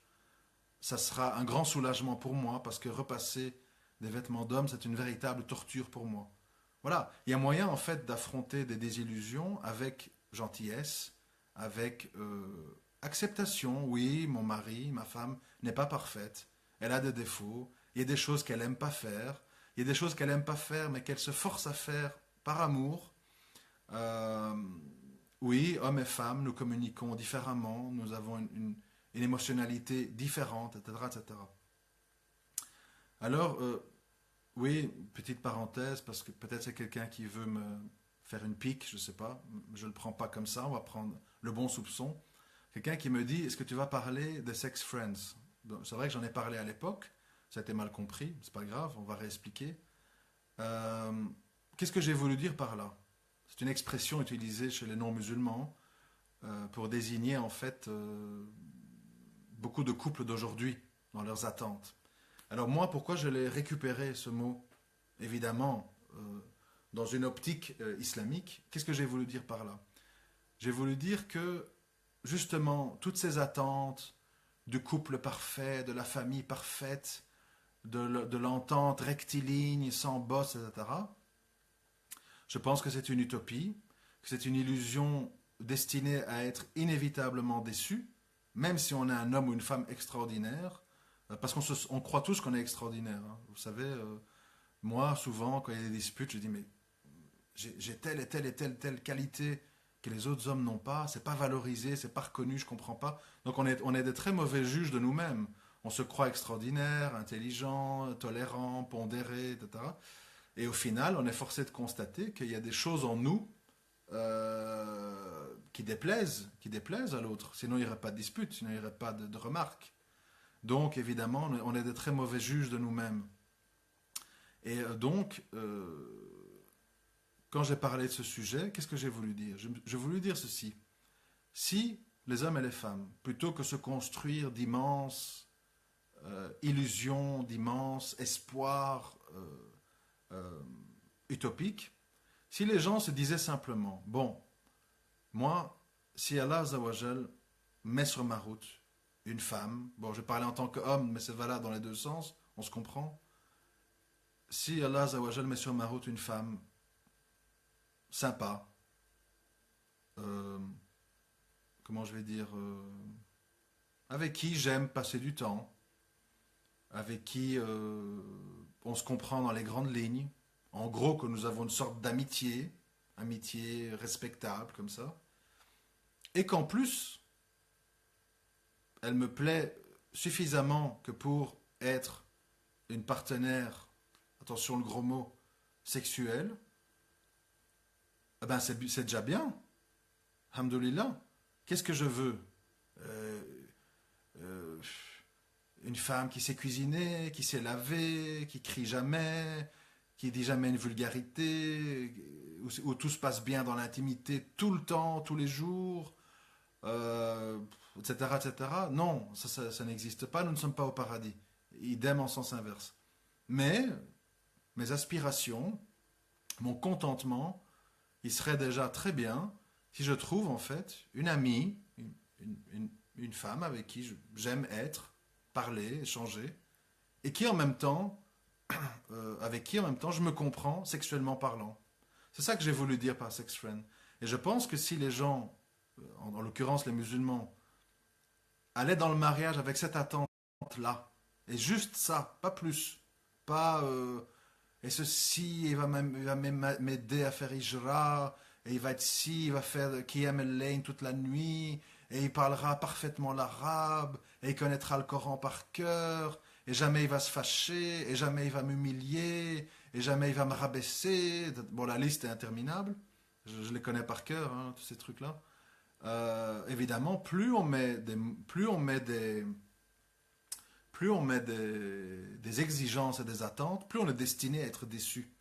ça sera un grand soulagement pour moi parce que repasser des vêtements d'homme, c'est une véritable torture pour moi. Voilà, il y a moyen en fait d'affronter des désillusions avec gentillesse, avec acceptation. Oui, mon mari, ma femme n'est pas parfaite, elle a des défauts, il y a des choses qu'elle n'aime pas faire, il y a des choses qu'elle n'aime pas faire mais qu'elle se force à faire par amour. Euh, oui, hommes et femmes, nous communiquons différemment, nous avons une émotionnalité différente, etc., etc. Alors, oui, petite parenthèse, parce que peut-être c'est quelqu'un qui veut me faire une pique, je ne sais pas, je ne le prends pas comme ça, on va prendre le bon soupçon. Quelqu'un qui me dit, est-ce que tu vas parler des sex friends? C'est vrai que j'en ai parlé à l'époque, ça a été mal compris, c'est pas grave, on va réexpliquer. Euh, Qu'est-ce que j'ai voulu dire par là? C'est une expression utilisée chez les non-musulmans pour désigner en fait beaucoup de couples d'aujourd'hui dans leurs attentes. Alors moi, pourquoi je l'ai récupéré ce mot? Évidemment, dans une optique islamique. Qu'est-ce que j'ai voulu dire par là? J'ai voulu dire que, justement, toutes ces attentes du couple parfait, de la famille parfaite, de l'entente rectiligne, sans bosse, etc., je pense que c'est une utopie, que c'est une illusion destinée à être inévitablement déçue, même si on est un homme ou une femme extraordinaire, parce on croit tous qu'on est extraordinaire. Hein. Vous savez, moi, souvent, quand il y a des disputes, je dis, mais j'ai telle et telle et telle, telle qualité que les autres hommes n'ont pas, c'est pas valorisé, c'est pas reconnu, je comprends pas. Donc on est des très mauvais juges de nous-mêmes. On se croit extraordinaire, intelligent, tolérant, pondéré, etc. Et au final, on est forcé de constater qu'il y a des choses en nous qui déplaisent à l'autre. Sinon, il n'y aurait pas de dispute, sinon, il n'y aurait pas de remarques. Donc, évidemment, on est des très mauvais juges de nous-mêmes. Et donc, quand j'ai parlé de ce sujet, qu'est-ce que j'ai voulu dire? J'ai voulu dire ceci. Si les hommes et les femmes, plutôt que se construire d'immenses illusions, d'immenses espoirs utopiques, si les gens se disaient simplement, bon, moi, si Allah Azawajal met sur ma route une femme, bon, je parlais en tant qu'homme, mais c'est valable dans les deux sens, on se comprend. Si Allah Azawajal met sur ma route une femme sympa, comment je vais dire, avec qui j'aime passer du temps, avec qui on se comprend dans les grandes lignes, en gros que nous avons une sorte d'amitié, amitié respectable comme ça, et qu'en plus, elle me plaît suffisamment que pour être une partenaire, attention le gros mot, sexuelle, eh ben c'est déjà bien. Alhamdoulilah. Qu'est-ce que je veux? euh, une femme qui sait cuisiner, qui sait laver, qui crie jamais, qui dit jamais une vulgarité, où tout se passe bien dans l'intimité tout le temps, tous les jours, etc., etc. Non, ça n'existe pas, nous ne sommes pas au paradis. Idem en sens inverse. Mais mes aspirations, mon contentement, il serait déjà très bien si je trouve en fait une amie, une femme avec qui j'aime être, parler, échanger, et qui en même temps, avec qui en même temps je me comprends sexuellement parlant. C'est ça que j'ai voulu dire par sex friend. Et je pense que si les gens, en l'occurrence les musulmans, allaient dans le mariage avec cette attente-là, et juste ça, pas plus, pas et ceci, il va m'aider à faire Hijra, et il va être ci, il va faire Qiyam al-Layl toute la nuit, et il parlera parfaitement l'arabe, et il connaîtra le Coran par cœur, et jamais il va se fâcher, et jamais il va m'humilier, et jamais il va me rabaisser. Bon, la liste est interminable, je les connais par cœur, hein, tous ces trucs-là. Évidemment, plus on met des exigences et des attentes, plus on est destiné à être déçu.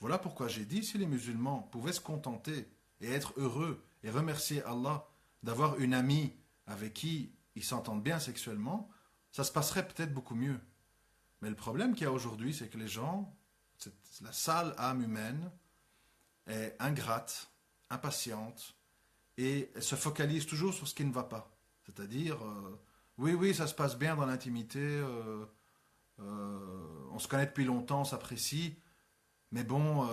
Voilà pourquoi j'ai dit, si les musulmans pouvaient se contenter et être heureux et remercier Allah d'avoir une amie avec qui ils s'entendent bien sexuellement, ça se passerait peut-être beaucoup mieux. Mais le problème qu'il y a aujourd'hui, c'est que les gens, la sale âme humaine, est ingrate, impatiente, et se focalise toujours sur ce qui ne va pas. C'est-à-dire, oui, oui, ça se passe bien dans l'intimité, on se connaît depuis longtemps, on s'apprécie, mais bon,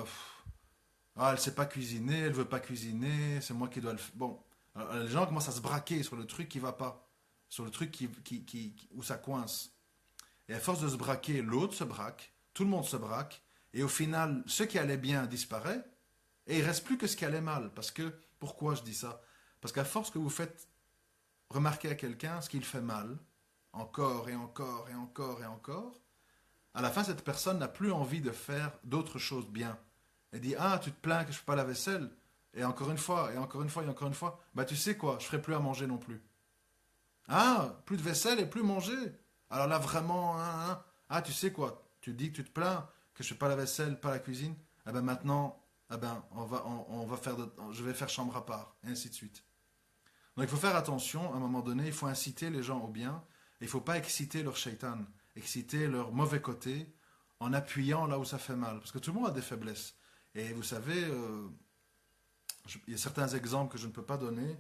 elle ne sait pas cuisiner, elle ne veut pas cuisiner, c'est moi qui dois le faire. Bon, alors, les gens commencent à se braquer sur le truc qui ne va pas, sur le truc où ça coince. Et à force de se braquer, l'autre se braque, tout le monde se braque, et au final, ce qui allait bien disparaît, et il ne reste plus que ce qui allait mal. Parce que, pourquoi je dis ça? Parce qu'à force que vous faites remarquer à quelqu'un ce qu'il fait mal, encore et encore et encore et encore, à la fin, cette personne n'a plus envie de faire d'autres choses bien. Elle dit, ah, tu te plains que je ne fais pas la vaisselle, et encore une fois, et encore une fois, et encore une fois, bah tu sais quoi, je ne ferai plus à manger non plus. Ah, plus de vaisselle et plus manger. Alors là, vraiment, ah, tu sais quoi, tu dis que tu te plains que je ne fais pas la vaisselle, pas la cuisine, eh ben maintenant, eh ben, on va faire je vais faire chambre à part, et ainsi de suite. Donc il faut faire attention, à un moment donné, il faut inciter les gens au bien, et il ne faut pas exciter leur shaitan, exciter leur mauvais côté, en appuyant là où ça fait mal, parce que tout le monde a des faiblesses. Et vous savez, il y a certains exemples que je ne peux pas donner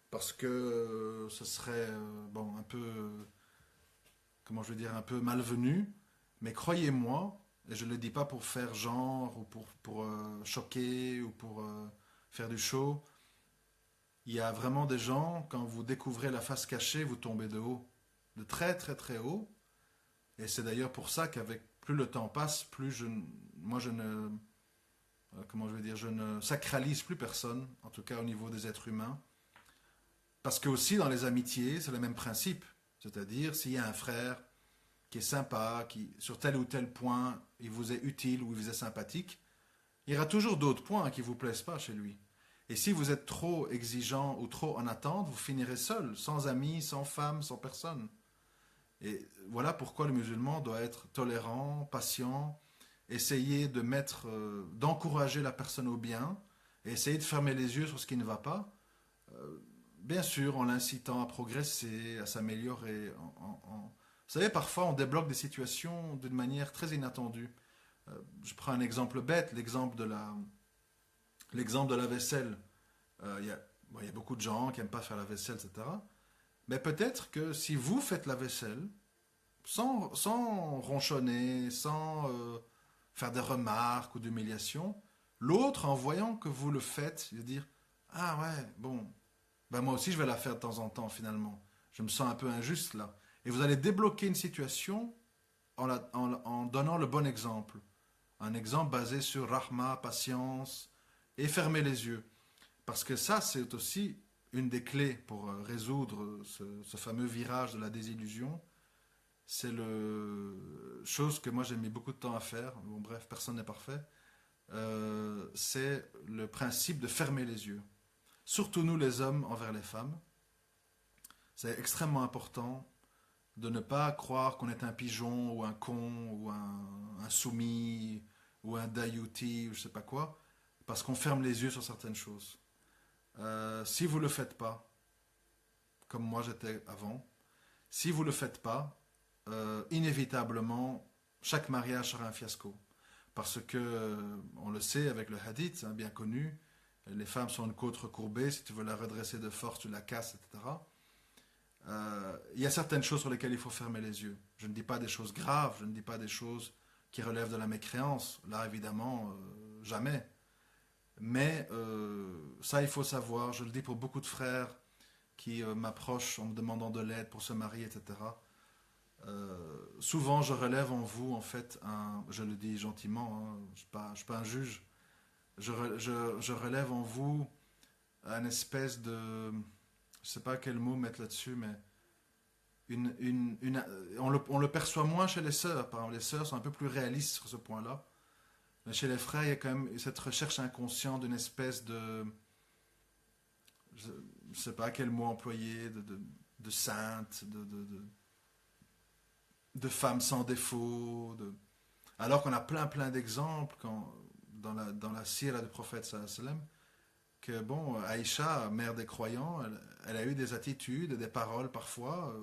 parce que ce serait bon, un peu, comment je veux dire, un peu malvenu. Mais croyez-moi, et je ne le dis pas pour faire genre ou pour choquer ou pour faire du show, il y a vraiment des gens, quand vous découvrez la face cachée, vous tombez de haut, de très très très haut. Et c'est d'ailleurs pour ça qu'avec plus le temps passe, plus moi je ne, comment je veux dire, je ne sacralise plus personne, en tout cas au niveau des êtres humains. Parce que aussi dans les amitiés, c'est le même principe. C'est-à-dire, s'il y a un frère qui est sympa, qui sur tel ou tel point, il vous est utile ou il vous est sympathique, il y aura toujours d'autres points qui ne vous plaisent pas chez lui. Et si vous êtes trop exigeant ou trop en attente, vous finirez seul, sans amis, sans femme, sans personne. Et voilà pourquoi le musulman doit être tolérant, patient, essayer de d'encourager la personne au bien, et essayer de fermer les yeux sur ce qui ne va pas, bien sûr en l'incitant à progresser, à s'améliorer. Vous savez, parfois on débloque des situations d'une manière très inattendue. Je prends un exemple bête, l'exemple de la vaisselle. Il y a beaucoup de gens qui n'aiment pas faire la vaisselle, etc. Mais peut-être que si vous faites la vaisselle, sans ronchonner, sans faire des remarques ou d'humiliation, l'autre, en voyant que vous le faites, il va dire: ah ouais, bon, ben moi aussi je vais la faire de temps en temps finalement. Je me sens un peu injuste là. Et vous allez débloquer une situation en donnant le bon exemple. Un exemple basé sur rahma, patience, et fermer les yeux. Parce que ça, c'est aussi une des clés pour résoudre ce fameux virage de la désillusion. C'est le chose que moi j'ai mis beaucoup de temps à faire. Bon, bref, personne n'est parfait. C'est le principe de fermer les yeux. Surtout nous les hommes envers les femmes. C'est extrêmement important de ne pas croire qu'on est un pigeon ou un con ou un soumis ou un dayuti ou je sais pas quoi, parce qu'on ferme les yeux sur certaines choses. Si vous ne le faites pas, comme moi j'étais avant, si vous ne le faites pas, inévitablement, chaque mariage sera un fiasco. Parce que, on le sait avec le hadith, hein, bien connu, les femmes sont une côte recourbée, si tu veux la redresser de force, tu la casses, etc. Il y a certaines choses sur lesquelles il faut fermer les yeux. Je ne dis pas des choses graves, je ne dis pas des choses qui relèvent de la mécréance. Là, évidemment, jamais. Mais ça, il faut savoir. Je le dis pour beaucoup de frères qui m'approchent en me demandant de l'aide pour se marier, etc. Souvent, je relève en vous, en fait, je le dis gentiment, hein, je ne suis pas un juge, je relève en vous un espèce de, je sais pas quel mot mettre là-dessus, mais on le perçoit moins chez les sœurs. Par exemple, les sœurs sont un peu plus réalistes sur ce point-là. Mais chez les frères, il y a quand même cette recherche inconsciente d'une espèce de, je ne sais pas quel mot employer, de sainte, de femme sans défaut. Alors qu'on a plein d'exemples dans la sira du prophète sallallahu alayhi wa sallam, que bon, Aïcha, mère des croyants, elle a eu des attitudes, des paroles parfois,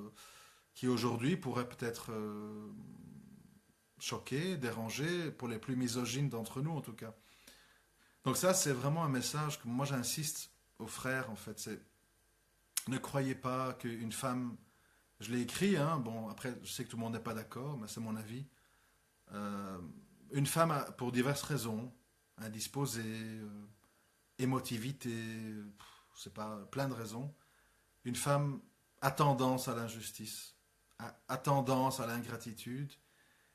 qui aujourd'hui pourraient peut-être choquer, déranger, pour les plus misogynes d'entre nous en tout cas. Donc ça, c'est vraiment un message que moi j'insiste aux frères en fait. C'est ne croyez pas qu'une femme, je l'ai écrit, hein, bon après je sais que tout le monde n'est pas d'accord, mais c'est mon avis. Euh, une femme, pour diverses raisons, indisposée, émotivité, je sais pas, plein de raisons, une femme a tendance à l'injustice, a tendance à l'ingratitude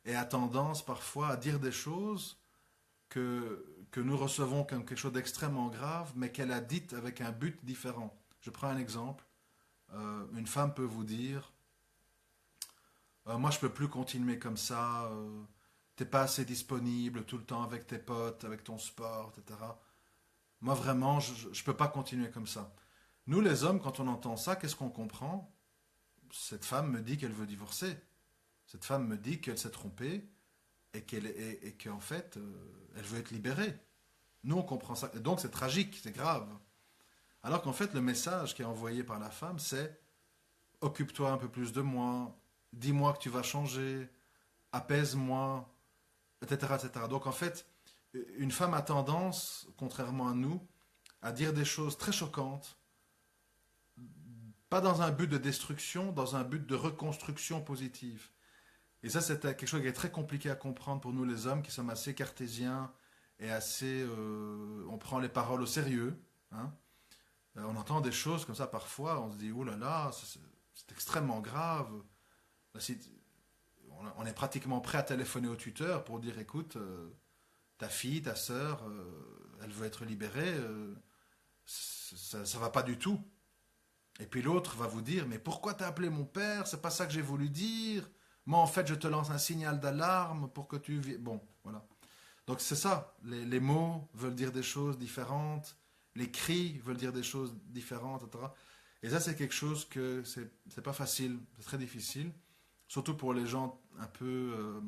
et a tendance parfois à dire des choses que nous recevons comme quelque chose d'extrêmement grave, mais qu'elle a dites avec un but différent. Je prends un exemple. Une femme peut vous dire: moi je peux plus continuer comme ça, t'es pas assez disponible tout le temps avec tes potes, avec ton sport, etc. Moi vraiment, je peux pas continuer comme ça. Nous les hommes, quand on entend ça, qu'est-ce qu'on comprend? Cette femme me dit qu'elle veut divorcer. Cette femme me dit qu'elle s'est trompée et qu'en fait, elle veut être libérée. Nous, on comprend ça. Et donc, c'est tragique, c'est grave. Alors qu'en fait, le message qui est envoyé par la femme, c'est: occupe-toi un peu plus de moi, dis-moi que tu vas changer, apaise-moi, etc., etc. Donc, en fait, une femme a tendance, contrairement à nous, à dire des choses très choquantes, pas dans un but de destruction, dans un but de reconstruction positive. Et ça, c'est quelque chose qui est très compliqué à comprendre pour nous les hommes, qui sommes assez cartésiens et assez... on prend les paroles au sérieux. Hein. On entend des choses comme ça parfois, on se dit, oh là là, c'est extrêmement grave. Là, on est pratiquement prêt à téléphoner au tuteur pour dire, écoute, ta fille, ta sœur, elle veut être libérée, ça ne va pas du tout. Et puis l'autre va vous dire, mais pourquoi t'as appelé mon père? C'est pas ça que j'ai voulu dire. Moi, en fait, je te lance un signal d'alarme pour que tu... Bon, voilà. Donc c'est ça. Les mots veulent dire des choses différentes. Les cris veulent dire des choses différentes, etc. Et ça, c'est quelque chose que c'est pas facile. C'est très difficile. Surtout pour les gens un peu,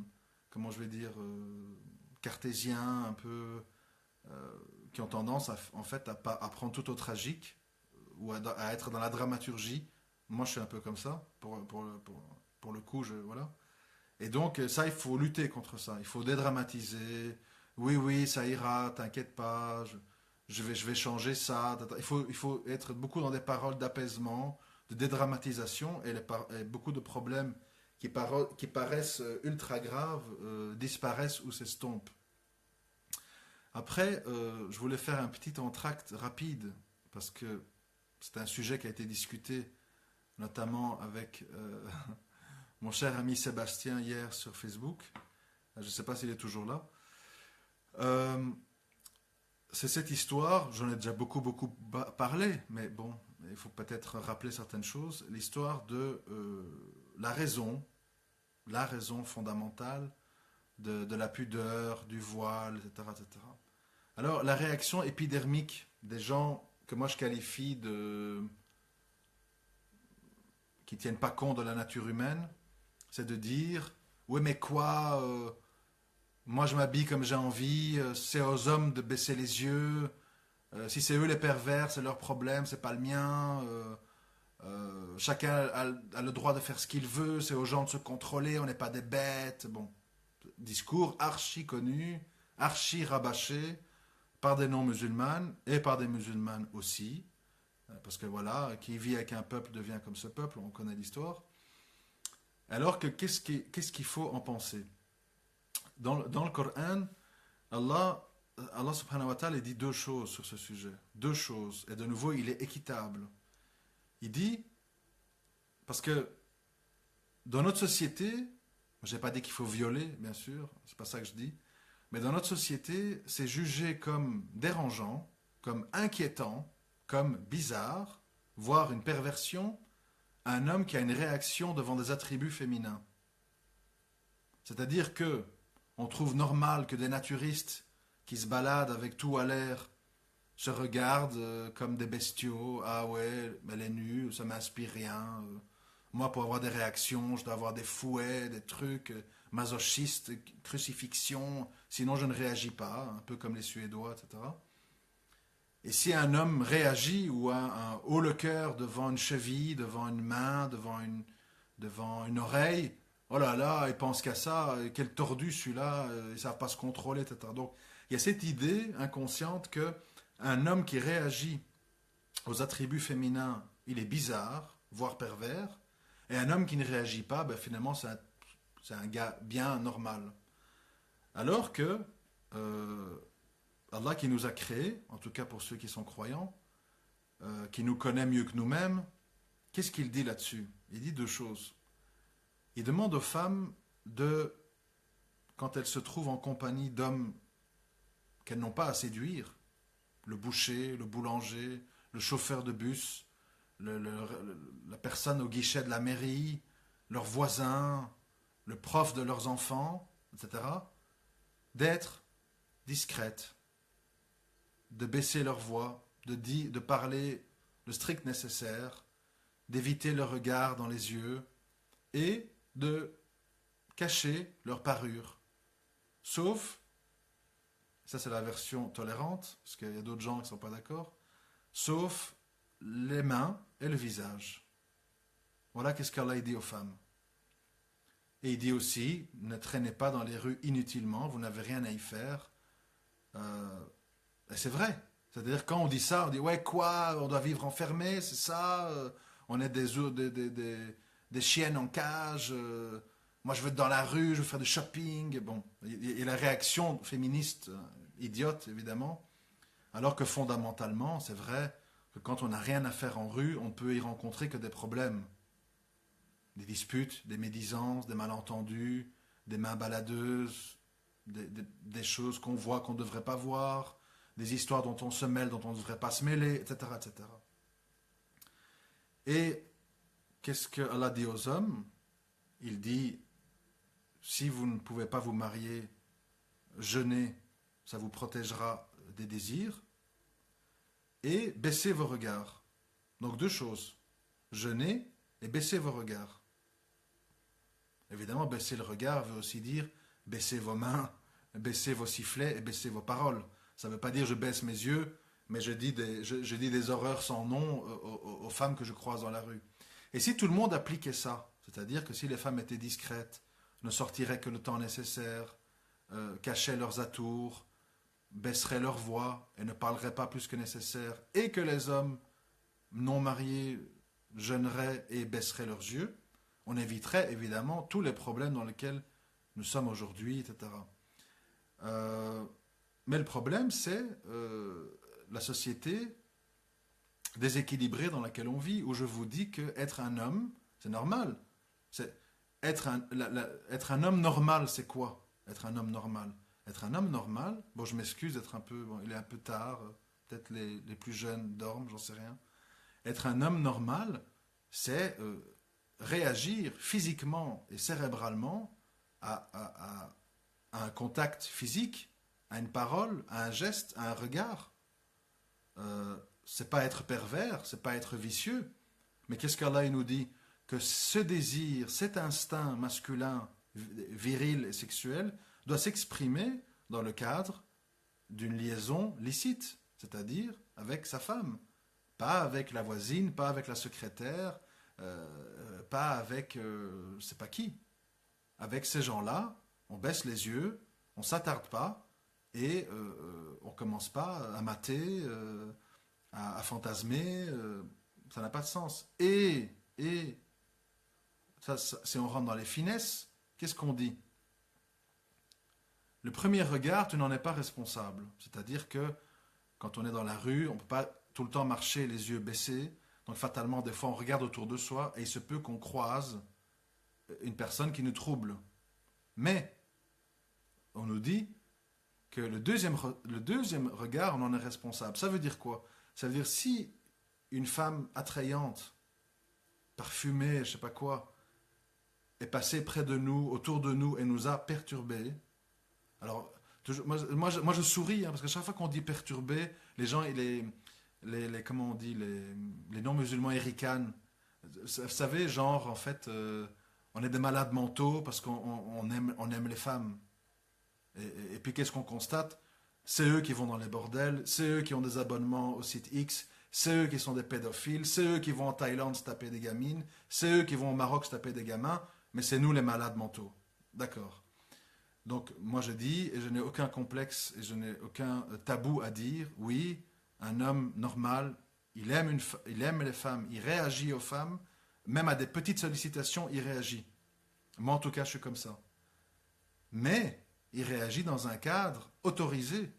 comment je vais dire, cartésiens, un peu... qui ont tendance, en fait, à prendre tout au tragique ou à être dans la dramaturgie. Moi, je suis un peu comme ça, pour le coup, voilà. Et donc, ça, il faut lutter contre ça. Il faut dédramatiser. Oui, oui, ça ira, t'inquiète pas, je vais changer ça. Il faut être beaucoup dans des paroles d'apaisement, de dédramatisation, et beaucoup de problèmes qui paraissent ultra graves disparaissent ou s'estompent. Après, je voulais faire un petit entracte rapide, parce que c'est un sujet qui a été discuté notamment avec mon cher ami Sébastien hier sur Facebook. Je ne sais pas s'il est toujours là. C'est cette histoire, j'en ai déjà beaucoup parlé, mais bon, il faut peut-être rappeler certaines choses. L'histoire de la raison fondamentale de la pudeur, du voile, etc., etc. Alors, la réaction épidermique des gens que moi je qualifie qui tiennent pas compte de la nature humaine, c'est de dire oui mais quoi, moi je m'habille comme j'ai envie, c'est aux hommes de baisser les yeux, si c'est eux les pervers, c'est leur problème, c'est pas le mien, chacun a le droit de faire ce qu'il veut, c'est aux gens de se contrôler, on n'est pas des bêtes. Bon, discours archi connu, archi rabâché par des non-musulmanes et par des musulmanes aussi. Parce que voilà, qui vit avec un peuple devient comme ce peuple, on connaît l'histoire. Alors que qu'est-ce qu'il faut en penser? Dans le Coran, Allah subhanahu wa ta'ala dit deux choses sur ce sujet. Deux choses. Et de nouveau, il est équitable. Il dit, parce que dans notre société, je n'ai pas dit qu'il faut violer, bien sûr, c'est pas ça que je dis, mais dans notre société, c'est jugé comme dérangeant, comme inquiétant, comme bizarre, voire une perversion, un homme qui a une réaction devant des attributs féminins. C'est-à-dire que on trouve normal que des naturistes qui se baladent avec tout à l'air se regardent comme des bestiaux. Ah ouais, elle est nue, ça m'inspire rien. Moi, pour avoir des réactions, je dois avoir des fouets, des trucs masochistes, crucifixion, sinon je ne réagis pas, un peu comme les Suédois, etc. Et si un homme réagit ou a un haut le cœur devant une cheville, devant une main, devant une oreille, oh là là, il pense qu'à ça, quel tordu celui-là, ils ne savent pas se contrôler, etc. Donc il y a cette idée inconsciente que un homme qui réagit aux attributs féminins, il est bizarre, voire pervers, et un homme qui ne réagit pas, ben finalement c'est un gars bien normal. Alors que Allah qui nous a créés, en tout cas pour ceux qui sont croyants, qui nous connaît mieux que nous-mêmes, qu'est-ce qu'il dit là-dessus? Il dit deux choses. Il demande aux femmes quand elles se trouvent en compagnie d'hommes qu'elles n'ont pas à séduire, le boucher, le boulanger, le chauffeur de bus, la personne au guichet de la mairie, leurs voisins, le prof de leurs enfants, etc., d'être discrètes, de baisser leur voix, de parler le strict nécessaire, d'éviter le regard dans les yeux et de cacher leur parure. Sauf, ça c'est la version tolérante, parce qu'il y a d'autres gens qui ne sont pas d'accord, sauf les mains et le visage. Voilà qu'est-ce qu'Allah dit aux femmes. Et il dit aussi, ne traînez pas dans les rues inutilement, vous n'avez rien à y faire. Et c'est vrai. C'est-à-dire, quand on dit ça, on dit, ouais, quoi, on doit vivre enfermé, c'est ça, on est des chiennes en cage, moi je veux être dans la rue, je veux faire du shopping. Bon, il y a la réaction féministe, idiote, évidemment, alors que fondamentalement, c'est vrai que quand on n'a rien à faire en rue, on peut y rencontrer que des problèmes. Des disputes, des médisances, des malentendus, des mains baladeuses, des choses qu'on voit qu'on ne devrait pas voir, des histoires dont on se mêle, dont on ne devrait pas se mêler, etc. etc. Et qu'est-ce que Allah dit aux hommes? Il dit, si vous ne pouvez pas vous marier, jeûnez, ça vous protégera des désirs, et baissez vos regards. Donc deux choses, jeûnez et baissez vos regards. Évidemment, baisser le regard veut aussi dire baisser vos mains, baisser vos sifflets et baisser vos paroles. Ça ne veut pas dire je baisse mes yeux, mais je dis des horreurs sans nom aux femmes que je croise dans la rue. Et si tout le monde appliquait ça, c'est-à-dire que si les femmes étaient discrètes, ne sortiraient que le temps nécessaire, cachaient leurs atours, baisseraient leur voix et ne parleraient pas plus que nécessaire, et que les hommes non mariés jeûneraient et baisseraient leurs yeux, on éviterait évidemment tous les problèmes dans lesquels nous sommes aujourd'hui, etc. Mais le problème, c'est la société déséquilibrée dans laquelle on vit, où je vous dis qu'être un homme, c'est normal. Être un homme normal, c'est quoi? Être un homme normal. Être un homme normal, bon, je m'excuse d'être un peu, bon, il est un peu tard, peut-être les plus jeunes dorment, j'en sais rien. Être un homme normal, c'est réagir physiquement et cérébralement à un contact physique, à une parole, à un geste, à un regard. C'est pas être pervers, c'est pas être vicieux. Mais qu'est-ce qu'Allah nous dit? Que ce désir, cet instinct masculin, viril et sexuel, doit s'exprimer dans le cadre d'une liaison licite, c'est-à-dire avec sa femme. Pas avec la voisine, pas avec la secrétaire, pas avec je sais pas qui. Avec ces gens-là, on baisse les yeux, on s'attarde pas et on commence pas à mater, à fantasmer. Ça n'a pas de sens. Et ça, si on rentre dans les finesses, qu'est-ce qu'on dit? Le premier regard, tu n'en es pas responsable. C'est-à-dire que quand on est dans la rue, on ne peut pas tout le temps marcher les yeux baissés. Donc fatalement, des fois, on regarde autour de soi et il se peut qu'on croise une personne qui nous trouble. Mais on nous dit que le deuxième regard, on en est responsable. Ça veut dire quoi? Ça veut dire si une femme attrayante, parfumée, je ne sais pas quoi, est passée près de nous, autour de nous et nous a perturbés. Alors, moi je souris, hein, parce que chaque fois qu'on dit perturbé, les gens, comment on dit, les non-musulmans ricanent. Vous savez, genre, en fait, on est des malades mentaux parce qu'on aime les femmes. Et puis, qu'est-ce qu'on constate? C'est eux qui vont dans les bordels, c'est eux qui ont des abonnements au site X, c'est eux qui sont des pédophiles, c'est eux qui vont en Thaïlande se taper des gamines, c'est eux qui vont au Maroc se taper des gamins, mais c'est nous les malades mentaux. D'accord. Donc, moi je dis, et je n'ai aucun complexe, et je n'ai aucun tabou à dire, oui, un homme normal, il aime les femmes, il réagit aux femmes, même à des petites sollicitations, il réagit. Moi, en tout cas, je suis comme ça. Mais il réagit dans un cadre autorisé.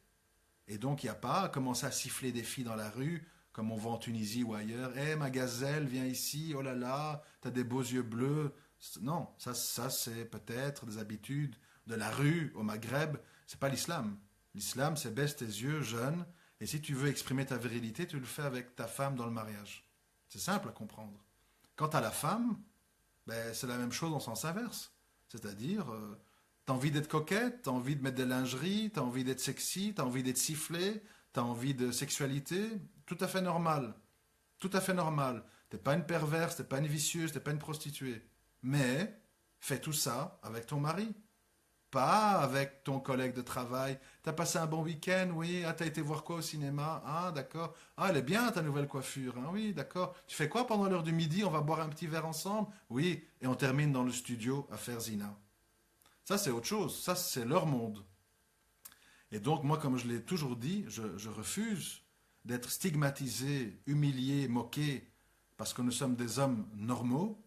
Et donc, il n'y a pas à commencer à siffler des filles dans la rue, comme on voit en Tunisie ou ailleurs. Eh, ma gazelle, viens ici, oh là là, t'as des beaux yeux bleus. Non, ça c'est peut-être des habitudes de la rue au Maghreb. C'est pas l'islam. L'islam, c'est baisse tes yeux, jeune, et si tu veux exprimer ta virilité, tu le fais avec ta femme dans le mariage. C'est simple à comprendre. Quant à la femme, ben, c'est la même chose en sens inverse. C'est-à-dire, t'as envie d'être coquette, t'as envie de mettre des lingeries, t'as envie d'être sexy, t'as envie d'être sifflée, t'as envie de sexualité, tout à fait normal. Tout à fait normal. T'es pas une perverse, t'es pas une vicieuse, t'es pas une prostituée. Mais, fais tout ça avec ton mari. Pas avec ton collègue de travail. T'as passé un bon week-end, oui. Ah, t'as été voir quoi au cinéma? Ah, d'accord. Ah, elle est bien ta nouvelle coiffure. Hein? Oui, d'accord. Tu fais quoi pendant l'heure du midi? On va boire un petit verre ensemble? Oui. Et on termine dans le studio à faire zina. Ça, c'est autre chose. Ça, c'est leur monde. Et donc, moi, comme je l'ai toujours dit, je refuse d'être stigmatisé, humilié, moqué, parce que nous sommes des hommes normaux,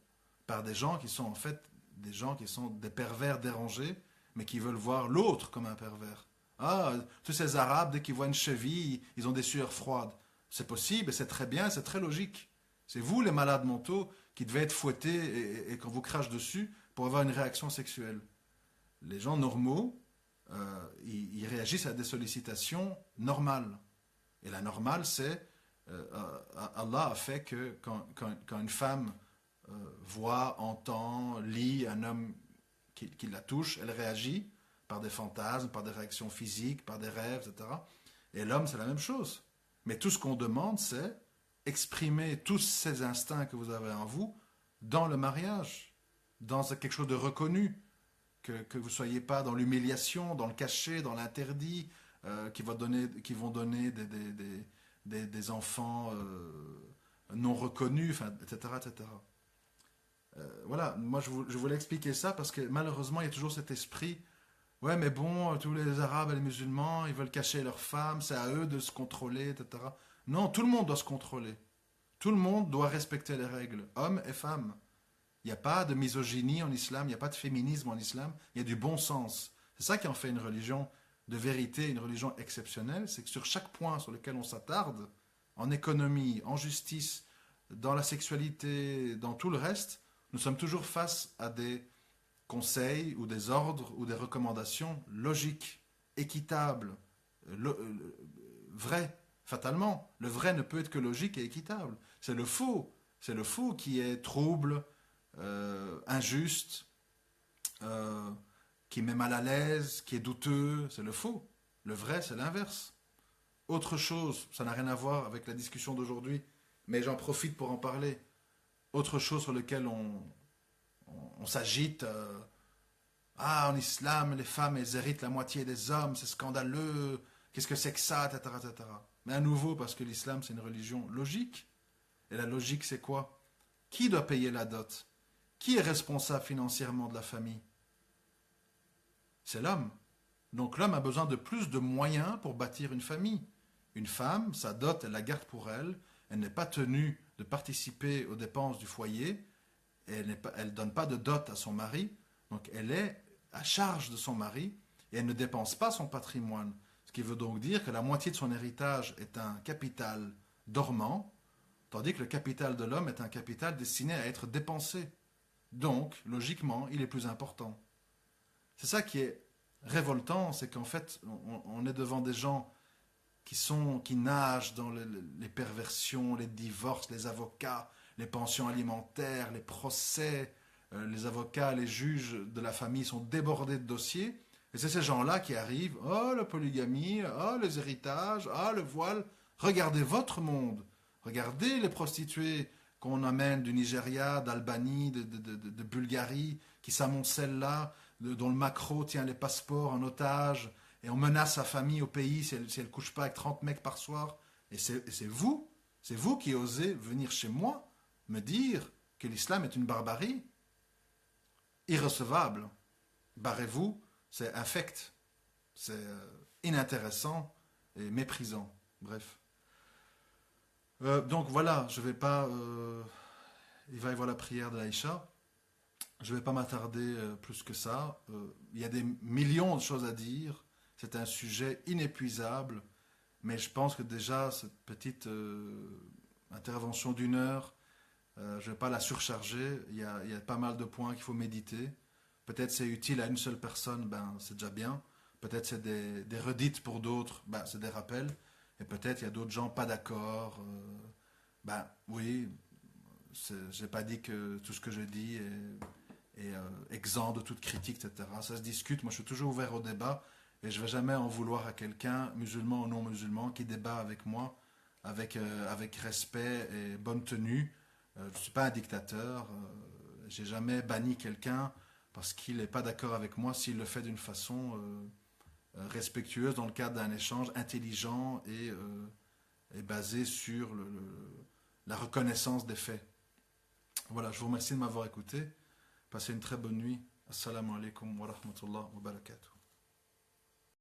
par des gens qui sont en fait des gens qui sont des pervers dérangés, mais qui veulent voir l'autre comme un pervers. Ah, tous ces Arabes, dès qu'ils voient une cheville, ils ont des sueurs froides. C'est possible, et c'est très bien, c'est très logique. C'est vous, les malades mentaux, qui devez être fouettés et qu'on vous crache dessus pour avoir une réaction sexuelle. Les gens normaux, ils réagissent à des sollicitations normales. Et la normale, c'est Allah a fait que quand une femme voit, entend, lit un homme qui la touche, elle réagit par des fantasmes, par des réactions physiques, par des rêves, etc. Et l'homme, c'est la même chose. Mais tout ce qu'on demande, c'est exprimer tous ces instincts que vous avez en vous dans le mariage, dans quelque chose de reconnu, que vous ne soyez pas dans l'humiliation, dans le cachet, dans l'interdit, qui vont donner des enfants non reconnus, enfin, etc., etc. Voilà, moi je voulais expliquer ça parce que malheureusement il y a toujours cet esprit, ouais mais bon, tous les Arabes et les musulmans, ils veulent cacher leurs femmes, c'est à eux de se contrôler, etc. Non, tout le monde doit se contrôler. Tout le monde doit respecter les règles, hommes et femmes. Il n'y a pas de misogynie en islam, il n'y a pas de féminisme en islam, il y a du bon sens. C'est ça qui en fait une religion de vérité, une religion exceptionnelle, c'est que sur chaque point sur lequel on s'attarde, en économie, en justice, dans la sexualité, dans tout le reste, nous sommes toujours face à des conseils ou des ordres ou des recommandations logiques, équitables, vraies. Fatalement, le vrai ne peut être que logique et équitable. C'est le faux. C'est le faux qui est trouble, injuste, qui met mal à l'aise, qui est douteux. C'est le faux. Le vrai, c'est l'inverse. Autre chose, ça n'a rien à voir avec la discussion d'aujourd'hui, mais j'en profite pour en parler. Autre chose sur lequel on s'agite. Ah, en islam, les femmes, elles héritent la moitié des hommes, c'est scandaleux. Qu'est-ce que c'est que ça, etc., etc. Mais à nouveau, parce que l'islam, c'est une religion logique. Et la logique, c'est quoi? Qui doit payer la dot? Qui est responsable financièrement de la famille? C'est l'homme. Donc l'homme a besoin de plus de moyens pour bâtir une famille. Une femme, sa dot, elle la garde pour elle. Elle n'est pas tenue de participer aux dépenses du foyer. Et elle ne donne pas de dot à son mari. Donc elle est à charge de son mari et elle ne dépense pas son patrimoine. Ce qui veut donc dire que la moitié de son héritage est un capital dormant, tandis que le capital de l'homme est un capital destiné à être dépensé. Donc, logiquement, il est plus important. C'est ça qui est révoltant, c'est qu'en fait, on est devant des gens qui nagent dans les perversions, les divorces, les avocats, les pensions alimentaires, les procès. Les avocats, les juges de la famille sont débordés de dossiers. Et c'est ces gens-là qui arrivent. Oh, la polygamie, oh, les héritages, ah, le voile. Regardez votre monde. Regardez les prostituées qu'on amène du Nigeria, d'Albanie, de Bulgarie, qui s'amoncellent là, dont le maquereau tient les passeports en otage, et on menace sa famille au pays si elle ne couche pas avec 30 mecs par soir. Et c'est vous qui osez venir chez moi me dire que l'islam est une barbarie. Irrecevable. Barrez-vous, c'est infect. C'est inintéressant et méprisant. Bref. Donc voilà, je vais pas. Il va y avoir la prière de l'Aïcha. Je ne vais pas m'attarder plus que ça. Il y a des millions de choses à dire. C'est un sujet inépuisable. Mais je pense que déjà, cette petite intervention d'une heure, je ne vais pas la surcharger. Il y a pas mal de points qu'il faut méditer. Peut-être c'est utile à une seule personne, ben, c'est déjà bien. Peut-être c'est des redites pour d'autres, ben, c'est des rappels. Et peut-être il y a d'autres gens pas d'accord. Ben oui, je n'ai pas dit que tout ce que je dis est exempt de toute critique, etc. Ça se discute. Moi, je suis toujours ouvert au débat et je ne vais jamais en vouloir à quelqu'un, musulman ou non musulman, qui débat avec moi avec respect et bonne tenue. Je ne suis pas un dictateur. J'ai jamais banni quelqu'un parce qu'il n'est pas d'accord avec moi s'il le fait d'une façon respectueuse dans le cadre d'un échange intelligent et basé sur la reconnaissance des faits. Voilà, je vous remercie de m'avoir écouté. Passez une très bonne nuit. Assalamu alaikum wa rahmatullah wa barakatuh.